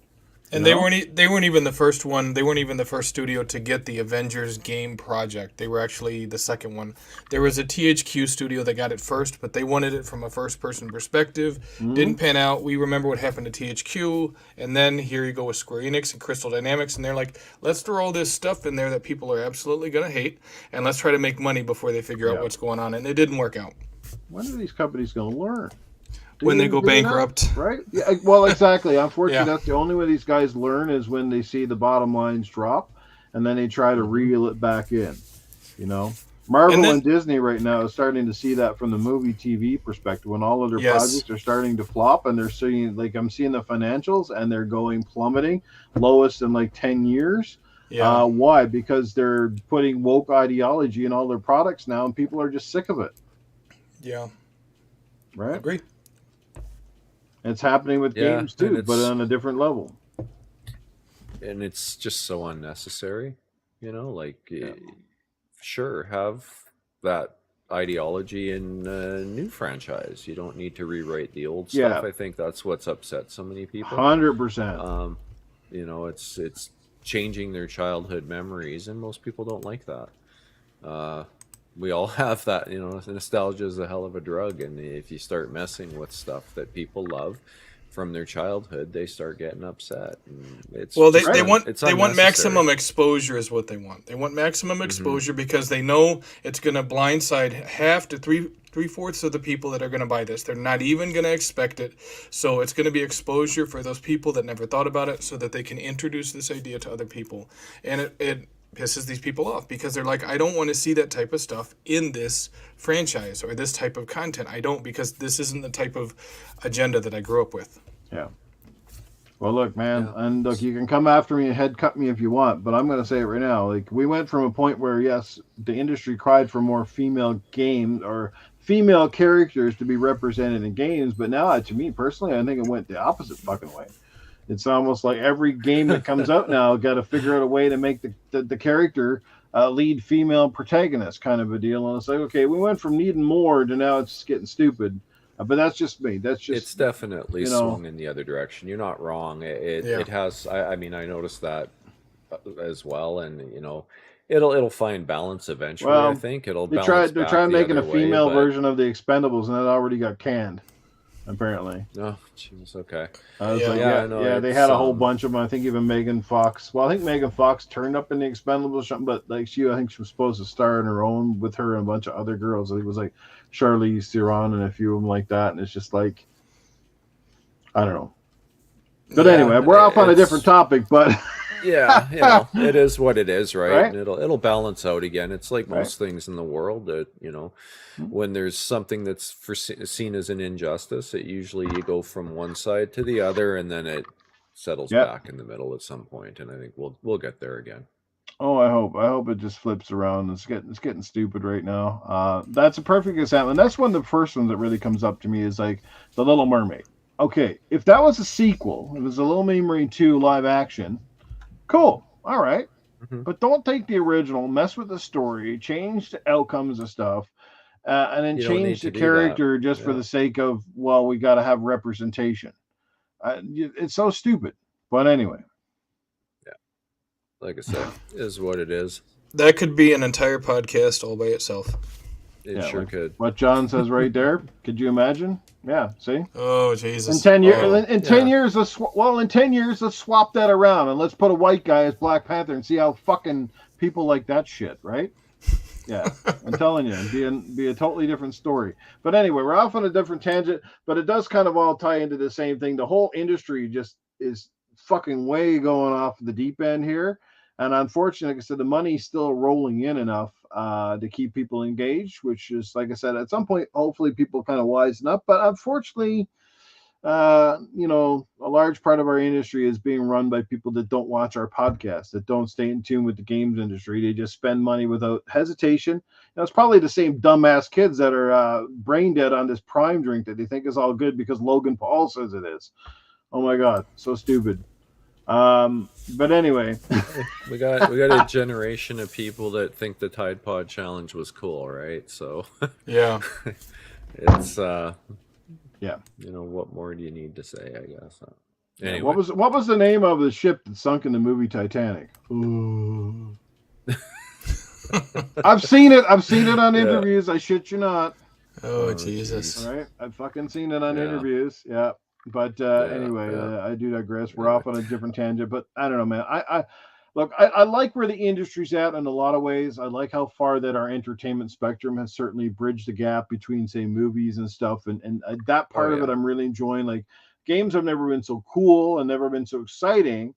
And they weren't even the first one. They weren't even the first studio to get the Avengers game project. They were actually the second one. There was a THQ studio that got it first, but they wanted it from a first-person perspective. Mm-hmm. Didn't pan out. We remember what happened to THQ, and then here you go with Square Enix and Crystal Dynamics, and they're like, let's throw all this stuff in there that people are absolutely going to hate, and let's try to make money before they figure out what's going on. And it didn't work out. When are these companies going to learn? When they go bankrupt. Right? Yeah, well, exactly. Unfortunately, that's the only way these guys learn is when they see the bottom lines drop, and then they try to reel it back in. You know? Marvel and Disney right now is starting to see that from the movie TV perspective, when all of their projects are starting to flop, and they're seeing, like, I'm seeing the financials, and they're going plummeting, lowest in like 10 years. Yeah. Why? Because they're putting woke ideology in all their products now, and people are just sick of it. Yeah. Right? Agree. It's happening with games too, but on a different level. And it's just so unnecessary, you know, like, sure, have that ideology in a new franchise. You don't need to rewrite the old stuff. I think that's what's upset so many people. 100%. You know, it's changing their childhood memories, and most people don't like that. We all have that, you know, nostalgia is a hell of a drug, and if you start messing with stuff that people love from their childhood, they start getting upset. And it's they want maximum exposure is what they want. They want maximum exposure because they know it's going to blindside half to three-fourths of the people that are going to buy this. They're not even going to expect it. So it's going to be exposure for those people that never thought about it, so that they can introduce this idea to other people. And it pisses these people off because they're like, I don't want to see that type of stuff in this franchise or this type of content. I don't, because this isn't the type of agenda that I grew up with. Yeah. Well, look, man, and look, you can come after me and head cut me if you want, but I'm going to say it right now. Like, we went from a point where, yes, the industry cried for more female games or female characters to be represented in games, but now, to me personally, I think it went the opposite fucking way. It's almost like every game that comes out now got to figure out a way to make the character lead female protagonist kind of a deal. And it's like, okay, we went from needing more to now it's just getting stupid. But that's just me. That's just, it's definitely swung in the other direction. You're not wrong. It has. I mean, I noticed that as well, and you know, it'll find balance eventually. Well, I think it'll. They're trying making a female version of the Expendables, and that already got canned. Apparently. Oh, jeez. Okay. They had a whole bunch of them. I think even Megan Fox. Well, I think Megan Fox turned up in the Expendables, but like I think she was supposed to star in her own with her and a bunch of other girls. I think it was like Charlize Theron and a few of them like that, and it's just like, I don't know. But anyway, we're off on a different topic, but. Yeah, you know, it is what it is, right? And it'll balance out again. It's like most things in the world that, you know, when there's something that's seen as an injustice, it usually you go from one side to the other, and then it settles back in the middle at some point. And I think we'll get there again. Oh, I hope it just flips around. It's getting stupid right now. That's a perfect example, and that's one of the first ones that really comes up to me is like The Little Mermaid. Okay, if that was a sequel, it was a Little Mermaid 2 live action. Cool. All right. But don't take the original, mess with the story, change the outcomes of stuff, and then change the character just for the sake of, well, we got to have representation. It's so stupid. But anyway. Yeah. Like I said, is what it is. That could be an entire podcast all by itself. It sure could. What John says right there. Could you imagine? Yeah. See? Oh, Jesus. In 10 years, in 10 years, let's swap that around and let's put a white guy as Black Panther and see how fucking people like that shit, right? Yeah, I'm telling you, it'd be a totally different story. But anyway, we're off on a different tangent, but it does kind of all tie into the same thing. The whole industry just is fucking way going off the deep end here. And unfortunately, like I said, the money's still rolling in enough to keep people engaged, which is, like I said, at some point, hopefully people kind of wisen up. But unfortunately, a large part of our industry is being run by people that don't watch our podcast, that don't stay in tune with the games industry. They just spend money without hesitation. It's probably the same dumbass kids that are brain dead on this Prime drink that they think is all good because Logan Paul says it is. Oh my God, so stupid. But anyway, we got a generation of people that think the Tide Pod challenge was cool, right? So yeah, it's yeah. What more do you need to say? I guess. Anyway. What was the name of the ship that sunk in the movie Titanic? Ooh. I've seen it on interviews. I shit you not. Oh Jesus! All right, I've fucking seen it on interviews. Yeah. But anyway, I do digress. We're off on a different tangent, but I don't know, man. I like where the industry's at in a lot of ways. I like how far that our entertainment spectrum has certainly bridged the gap between, say, movies and stuff, and that part of it I'm really enjoying. Like, games have never been so cool and never been so exciting,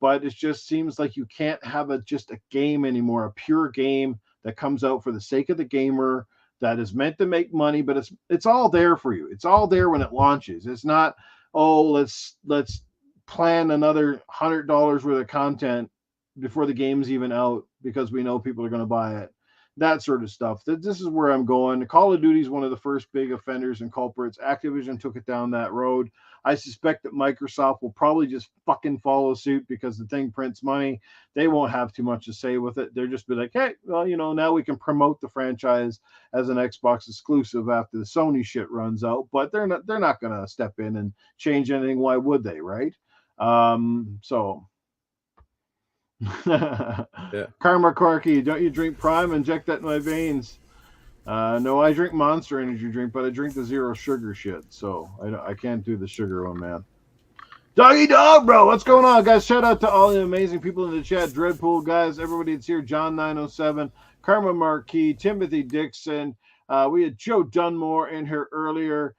but it just seems like you can't have just a game anymore, a pure game that comes out for the sake of the gamer, that is meant to make money, but it's all there for you. It's all there when it launches. It's not, oh, let's plan another $100 worth of content before the game's even out because we know people are going to buy it. That sort of stuff. This is where I'm going. Call of Duty is one of the first big offenders and culprits. Activision took it down that road. I suspect that Microsoft will probably just fucking follow suit because the thing prints money. They won't have too much to say with it. They'll just be like, hey, well, now we can promote the franchise as an Xbox exclusive after the Sony shit runs out. But they're not going to step in and change anything. Why would they, right? So... Yeah. Karma Corky, don't you drink Prime? Inject that in my veins. No, I drink Monster Energy drink, but I drink the zero sugar shit, so I can't do the sugar one, man. Doggy dog, bro, what's going on, guys? Shout out to all the amazing people in the chat. Dreadpool, guys, everybody that's here. John 907, Karma Marquis, Timothy Dixon. We had Joe Dunmore in here earlier.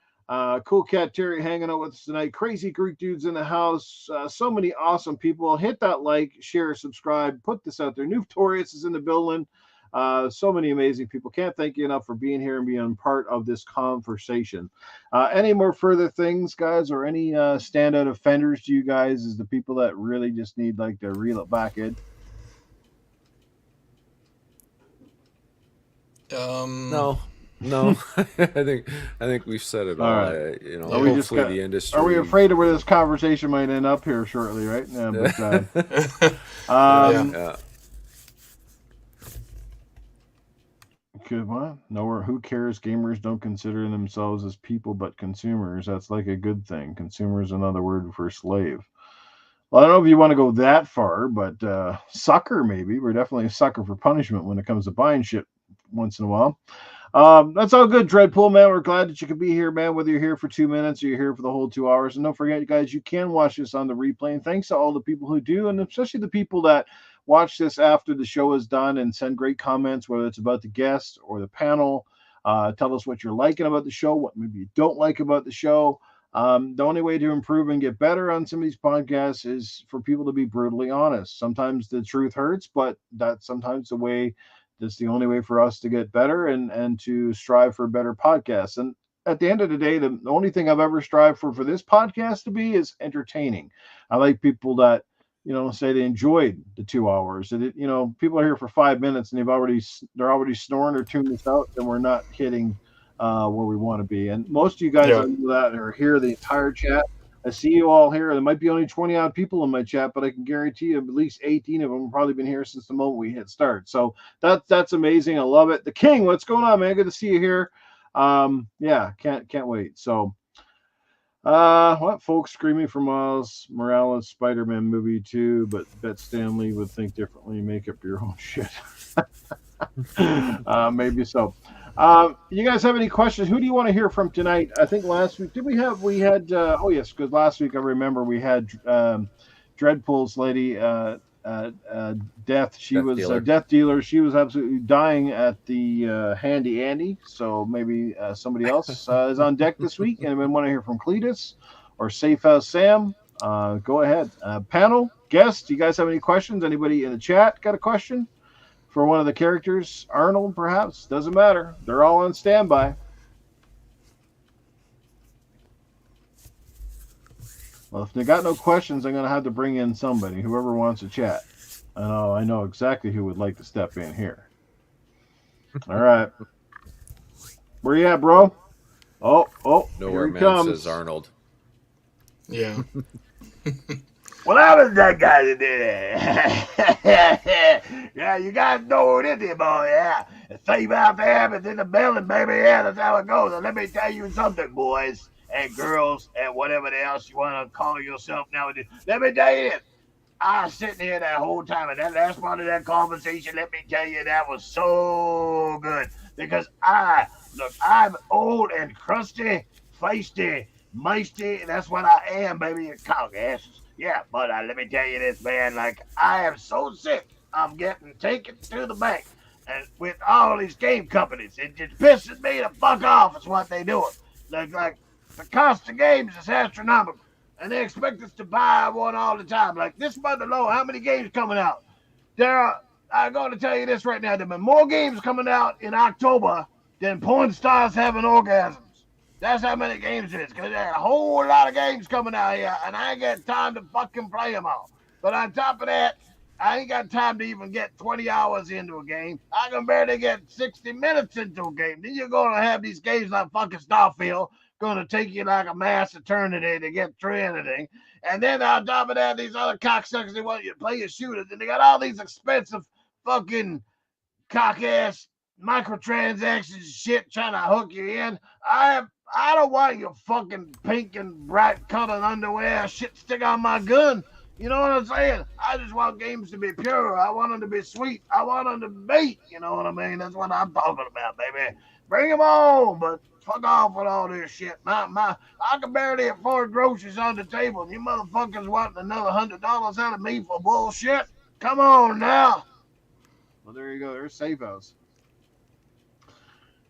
Cool Cat Terry hanging out with us tonight. Crazy Greek dudes in the house. So many awesome people. Hit that like, share, subscribe. Put this out there. Notorious is in the building. So many amazing people. Can't thank you enough for being here and being part of this conversation. Any more further things, guys, or any standout offenders to you guys as the people that really just need like to reel it back in? No, I think we've said it all. Right. Hopefully the industry. Are we afraid of where this conversation might end up here shortly, right? Yeah, but yeah. Good one. Nowhere. Who cares? Gamers don't consider themselves as people, but consumers. That's like a good thing. Consumer is another word for slave. Well, I don't know if you want to go that far, but sucker maybe. We're definitely a sucker for punishment when it comes to buying shit once in a while. That's all good, Dreadpool, man. We're glad that you could be here, man, whether you're here for 2 minutes or you're here for the whole 2 hours. And don't forget, you guys, you can watch this on the replay. And thanks to all the people who do, and especially the people that watch this after the show is done and send great comments, whether it's about the guest or the panel. Tell us what you're liking about the show, what maybe you don't like about the show. The only way to improve and get better on some of these podcasts is for people to be brutally honest. Sometimes the truth hurts, but that's sometimes that's the only way for us to get better and to strive for better podcasts. And at the end of the day, the only thing I've ever strived for this podcast to be is entertaining. I like people that, say they enjoyed the 2 hours. And people are here for 5 minutes and they're already snoring or tuning us out, and we're not hitting where we want to be. And most of you guys that are here the entire chat. I see you all here. There might be only 20 odd people in my chat, but I can guarantee you at least 18 of them have probably been here since the moment we hit start. So that's amazing. I love it. The King, what's going on, man? Good to see you here. Can't wait. So what folks screaming for Miles Morales Spider-Man movie 2, but bet Stanley would think differently, make up your own shit. Maybe so. You guys have any questions? Who do you want to hear from tonight? I think last week, we had, oh yes, because last week I remember we had Dreadpool's lady, Death. She was a death dealer. She was absolutely dying at the Handy Andy. So maybe somebody else is on deck this week. And we want to hear from Cletus or Safe House Sam. Go ahead. Panel, guests, do you guys have any questions? Anybody in the chat got a question for one of the characters? Arnold, perhaps? Doesn't matter. They're all on standby. Well, if they got no questions, I'm going to have to bring in somebody, whoever wants to chat. I know exactly who would like to step in here. All right. Where you at, bro? Oh, Nowhere here he Man comes. says Arnold. Yeah. Well, I was that guy that did it. Yeah, you guys know who it is, boy. Yeah. The thief out there is in the building, baby. Yeah, that's how it goes. And let me tell you something, boys and girls and whatever else you want to call yourself nowadays. Let me tell you this. I was sitting here that whole time, and that last part of that conversation, let me tell you, that was so good. Because I'm old and crusty, feisty, meisty, and that's what I am, baby, cock asses. Yeah, but let me tell you this, man, like, I am so sick of getting taken to the bank and with all these game companies. It just pisses me the fuck off is what they doing. Like the cost of games is astronomical, and they expect us to buy one all the time. Like this month alone, how many games coming out? I'm going to tell you this right now. There have been more games coming out in October than porn stars having orgasms. That's how many games it is. Because there's a whole lot of games coming out here, and I ain't got time to fucking play them all. But on top of that, I ain't got time to even get 20 hours into a game. I can barely get 60 minutes into a game. Then you're going to have these games like fucking Starfield, going to take you like a mass eternity to get through anything. And then on top of that, these other cocksuckers, they want you to play your shooters, and they got all these expensive fucking cock-ass microtransactions shit trying to hook you in. I don't want your fucking pink and bright colored underwear shit stick on my gun. You know what I'm saying? I just want games to be pure. I want them to be sweet. I want them to bait. You know what I mean? That's what I'm talking about, baby. Bring them on, but fuck off with all this shit. I can barely afford groceries on the table, and you motherfuckers wanting another $100 out of me for bullshit? Come on now. Well, there you go. There's Safe House.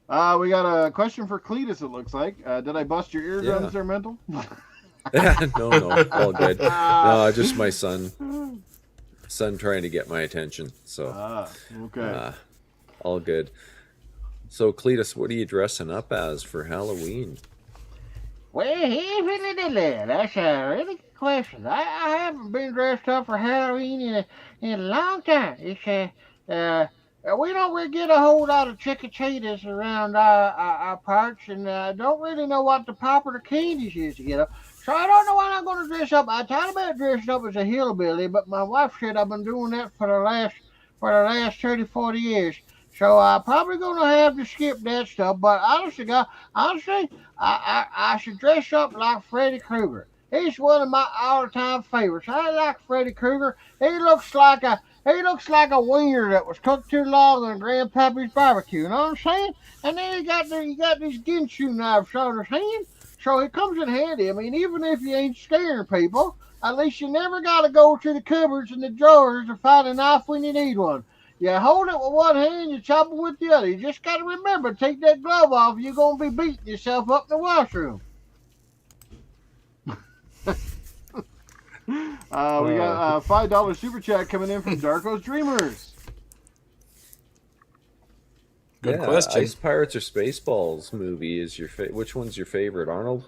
We got a question for Cletus, it looks like. Did I bust your eardrums there, Mental? No, all good. No, just my son trying to get my attention. So, okay. All good. So, Cletus, what are you dressing up as for Halloween? Well, that's a really good question. I haven't been dressed up for Halloween in a long time. It's we don't really get a whole lot of trick-or-treaters around our parts, and don't really know what the popular candies is to get up. So I don't know what I'm going to dress up. I thought about dressing up as a hillbilly, but my wife said I've been doing that for the last 30, 40 years. So I'm probably going to have to skip that stuff. But honestly, I should dress up like Freddy Krueger. He's one of my all-time favorites. I like Freddy Krueger. He looks like a wiener that was cooked too long on Grandpappy's barbecue. You know what I'm saying? And then he got these Ginsu knives on his hand. So it comes in handy. I mean, even if you ain't scaring people, at least you never got to go to the cupboards and the drawers to find a knife when you need one. You hold it with one hand, you chop it with the other. You just got to remember, take that glove off, you're going to be beating yourself up in the washroom. We got a $5 super chat coming in from Darko's Dreamers. Good question. Ice Pirates or Spaceballs movie is which one's your favorite, Arnold?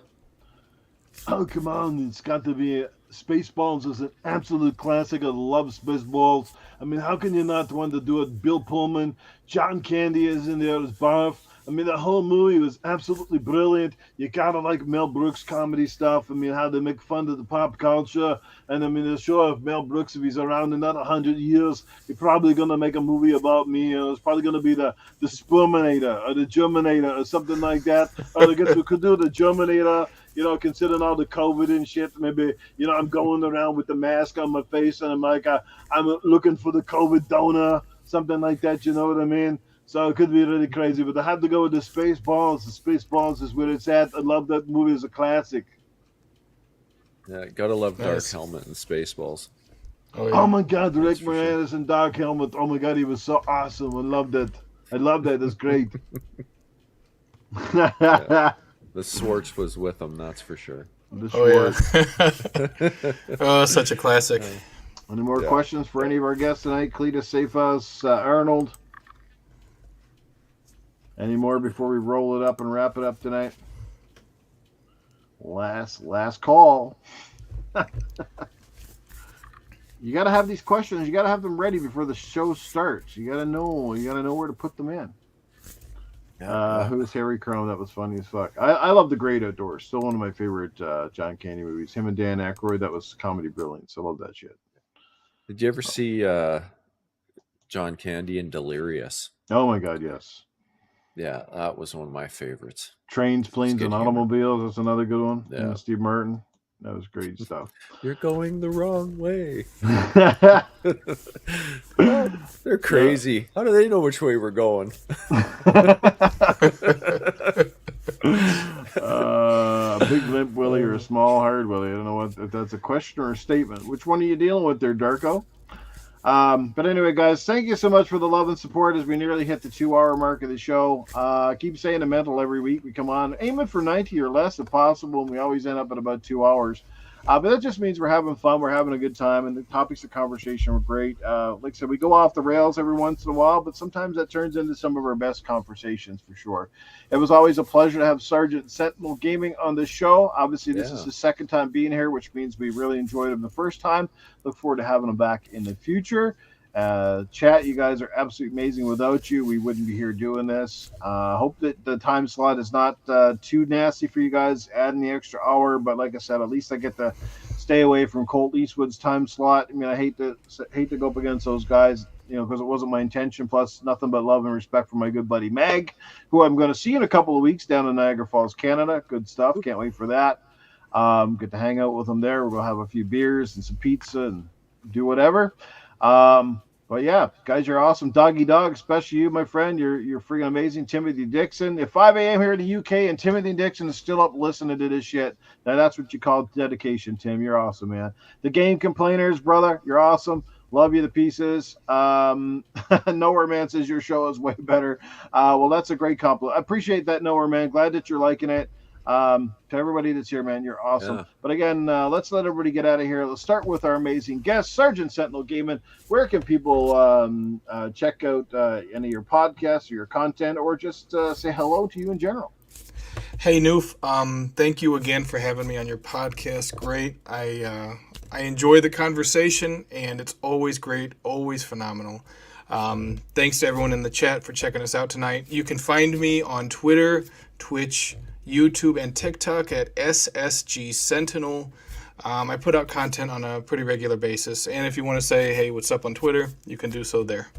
Oh, come on. It's got to be Spaceballs is an absolute classic. I love Spaceballs. I mean, how can you not want to do it? Bill Pullman, John Candy is in there as Barf. I mean, the whole movie was absolutely brilliant. You gotta like Mel Brooks comedy stuff. I mean, how they make fun of the pop culture. And I mean, they're sure if Mel Brooks, if he's around in another 100 years, he's probably gonna make a movie about me. It's probably gonna be the Sperminator or the Germinator or something like that. Or I guess we could do the Germinator. You know, considering all the COVID and shit, maybe, you know, I'm going around with the mask on my face and I'm like, I'm looking for the COVID donor, something like that, you know what I mean? So it could be really crazy, but I have to go with the Spaceballs. The Spaceballs is where it's at. I love that movie as a classic. Yeah, gotta love Dark Helmet and Spaceballs. Oh my God, Rick Moranis and Dark Helmet. Oh my God, he was so awesome. I loved it. That's great. Yeah. The Swartz was with him, that's for sure. Oh, yeah. Oh, such a classic. Any more questions for any of our guests tonight? Cletus, Safehouse, Arnold? Any more before we roll it up and wrap it up tonight? Last call. You got to have these questions. You got to have them ready before the show starts. You got to know. You got to know where to put them in. Who's Harry Crone? That was funny as fuck. I love The Great Outdoors. Still one of my favorite John Candy movies. Him and Dan Aykroyd. That was comedy brilliance. I love that shit. Did you ever see John Candy in Delirious? Oh my God, yes. Yeah, that was one of my favorites. Trains, Planes, and Automobiles. That's another good one. Yeah. Steve Martin. That was great stuff. You're going the wrong way. They're crazy. How do they know which way we're going? A big limp Willie or a small hard Willie. I don't know if that's a question or a statement. Which one are you dealing with there, Darko? But anyway, guys, thank you so much for the love and support as we nearly hit the 2-hour mark of the show. Keep saying the mental every week we come on, aiming for 90 or less if possible, and we always end up at about 2 hours. But that just means we're having fun, we're having a good time, and the topics of conversation were great. Like I said, we go off the rails every once in a while, but sometimes that turns into some of our best conversations for sure. It was always a pleasure to have Sergeant Sentinel Gaming on the show. Obviously, this is his second time being here, which means we really enjoyed him the first time. Look forward to having him back in the future. Chat, you guys are absolutely amazing. Without you, we wouldn't be here doing this. Hope that the time slot is not too nasty for you guys, adding the extra hour. But like I said, at least I get to stay away from Colt Eastwood's time slot. I mean, I hate to go up against those guys, because it wasn't my intention. Plus, nothing but love and respect for my good buddy Mag, who I'm going to see in a couple of weeks down in Niagara Falls, Canada. Good stuff. Can't wait for that. Get to hang out with him there. We're going to have a few beers and some pizza and do whatever. But yeah, guys, you're awesome. Doggy Dog, especially you, my friend. You're freaking amazing. Timothy Dixon. At 5 a.m. here in the UK and Timothy Dixon is still up listening to this shit. Now that's what you call dedication, Tim. You're awesome, man. The Game Complainers, brother, you're awesome. Love you to pieces. Nowhere Man says your show is way better. Well, that's a great compliment. I appreciate that, Nowhere Man. Glad that you're liking it. To everybody that's here, man, you're awesome. Yeah. But again, let's let everybody get out of here. Let's start with our amazing guest, Sergeant Sentinel Gaming. Where can people check out any of your podcasts or your content, or just say hello to you in general? Hey, Noof. Thank you again for having me on your podcast. Great. I enjoy the conversation, and it's always great, always phenomenal. Thanks to everyone in the chat for checking us out tonight. You can find me on Twitter, Twitch, YouTube, and TikTok at SSG Sentinel. I put out content on a pretty regular basis, and if you want to say, hey, what's up on Twitter, you can do so there.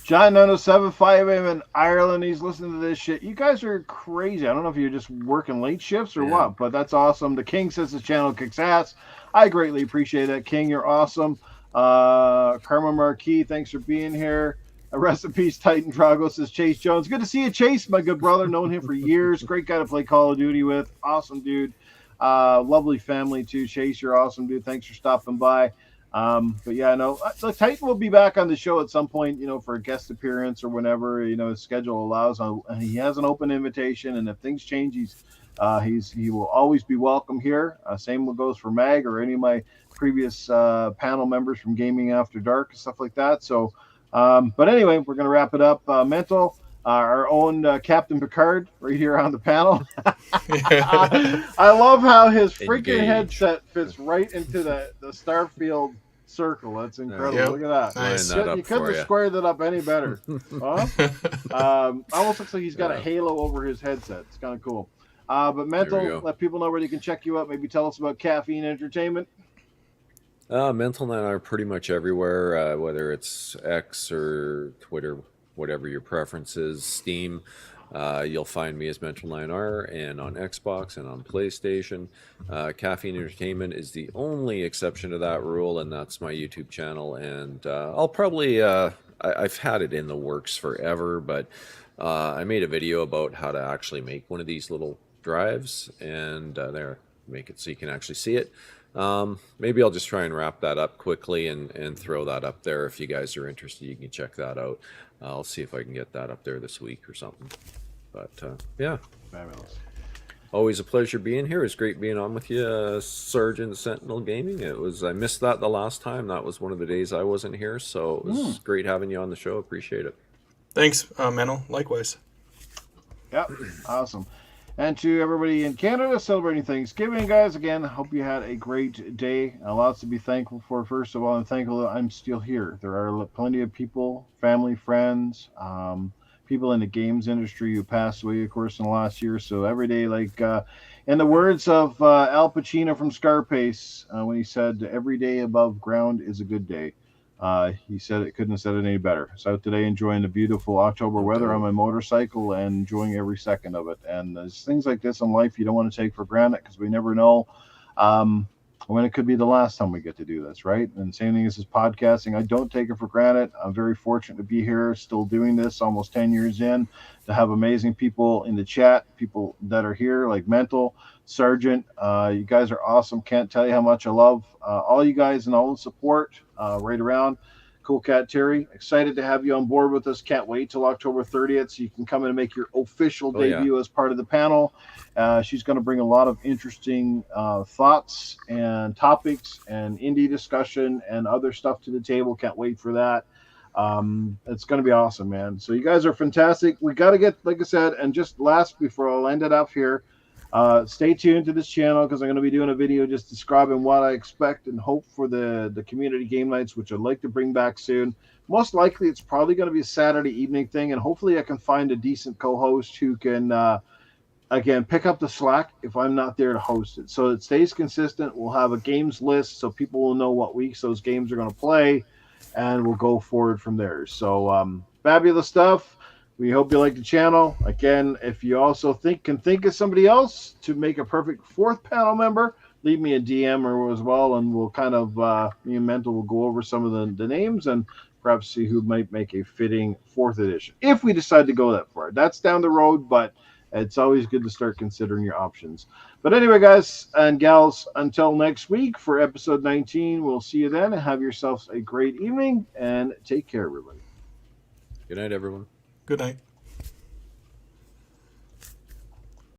John 907, 5 a.m. in Ireland, he's listening to this shit. You guys are crazy. I don't know if you're just working late shifts or what, but that's awesome. The King says his channel kicks ass. I greatly appreciate that, King. You're awesome. Karma Marquis, thanks for being here. Rest in peace, Titan Drago, says Chase Jones. Good to see you, Chase, my good brother. Known him for years. Great guy to play Call of Duty with. Awesome dude. Lovely family, too. Chase, you're awesome, dude. Thanks for stopping by. But yeah, no, so Titan will be back on the show at some point, for a guest appearance or whenever, his schedule allows. He has an open invitation, and if things change, he will always be welcome here. Same goes for Mag or any of my previous panel members from Gaming After Dark and stuff like that. So, but anyway, we're going to wrap it up. Mental, our own Captain Picard right here on the panel. I love how his freaking headset fits right into the Starfield circle. That's incredible. Yep. Look at that. Nice. You couldn't have squared that up any better. Almost looks like he's got a halo over his headset. It's kind of cool. But Mental, let people know where they can check you out. Maybe tell us about Caffeine Entertainment. Mental9R are pretty much everywhere, whether it's X or Twitter, whatever your preference is. Steam, you'll find me as Mental9R, and on Xbox and on PlayStation. Caffeine Entertainment is the only exception to that rule, and that's my YouTube channel. And I'll probably, I've had it in the works forever, but I made a video about how to actually make one of these little drives, and make it so you can actually see it. Maybe I'll just try and wrap that up quickly and throw that up there. If you guys are interested, you can check that out. I'll see if I can get that up there this week or something. But yeah. Fabulous. Always a pleasure being here. It's great being on with you, Sergeant Sentinel Gaming. I missed that the last time. That was one of the days I wasn't here, so it was great having you on the show. Appreciate it. Thanks, Mental. Likewise. Yep, awesome. And to everybody in Canada celebrating Thanksgiving, guys, again, hope you had a great day. Lots to be thankful for. First of all, I'm thankful that I'm still here. There are plenty of people, family, friends, people in the games industry who passed away, of course, in the last year. So every day, like in the words of Al Pacino from Scarface, when he said, "Every day above ground is a good day." He said it, couldn't have said it any better. So today enjoying the beautiful October weather on my motorcycle and enjoying every second of it. And there's things like this in life you don't want to take for granted because we never know when it could be the last time we get to do this, right? And same thing as this podcasting. I don't take it for granted. I'm very fortunate to be here, still doing this almost 10 years in, to have amazing people in the chat, people that are here like Mental, Sergeant. You guys are awesome. Can't tell you how much I love all you guys and all the support right around. Cool Cat Terry, excited to have you on board with us. Can't wait till October 30th so you can come in and make your official debut as part of the panel. She's going to bring a lot of interesting thoughts and topics and indie discussion and other stuff to the table. Can't wait for that. It's going to be awesome, man. So you guys are fantastic. We got to get, like I said, and just last before I'll end it up here, stay tuned to this channel because I'm going to be doing a video just describing what I expect and hope for the community game nights, which I'd like to bring back soon. Most likely it's probably going to be a Saturday evening thing, and hopefully I can find a decent co-host who can again pick up the slack if I'm not there to host it, so it stays consistent. We'll have a games list so people will know what weeks those games are going to play, and we'll go forward from there. So fabulous stuff. We hope you like the channel. Again, if you also can think of somebody else to make a perfect fourth panel member, leave me a DM or as well, and we'll kind of, me and Mental will go over some of the names and perhaps see who might make a fitting fourth edition. If we decide to go that far. That's down the road, but it's always good to start considering your options. But anyway, guys and gals, until next week for episode 19, we'll see you then. Have yourselves a great evening, and take care, everybody. Good night, everyone. Good night.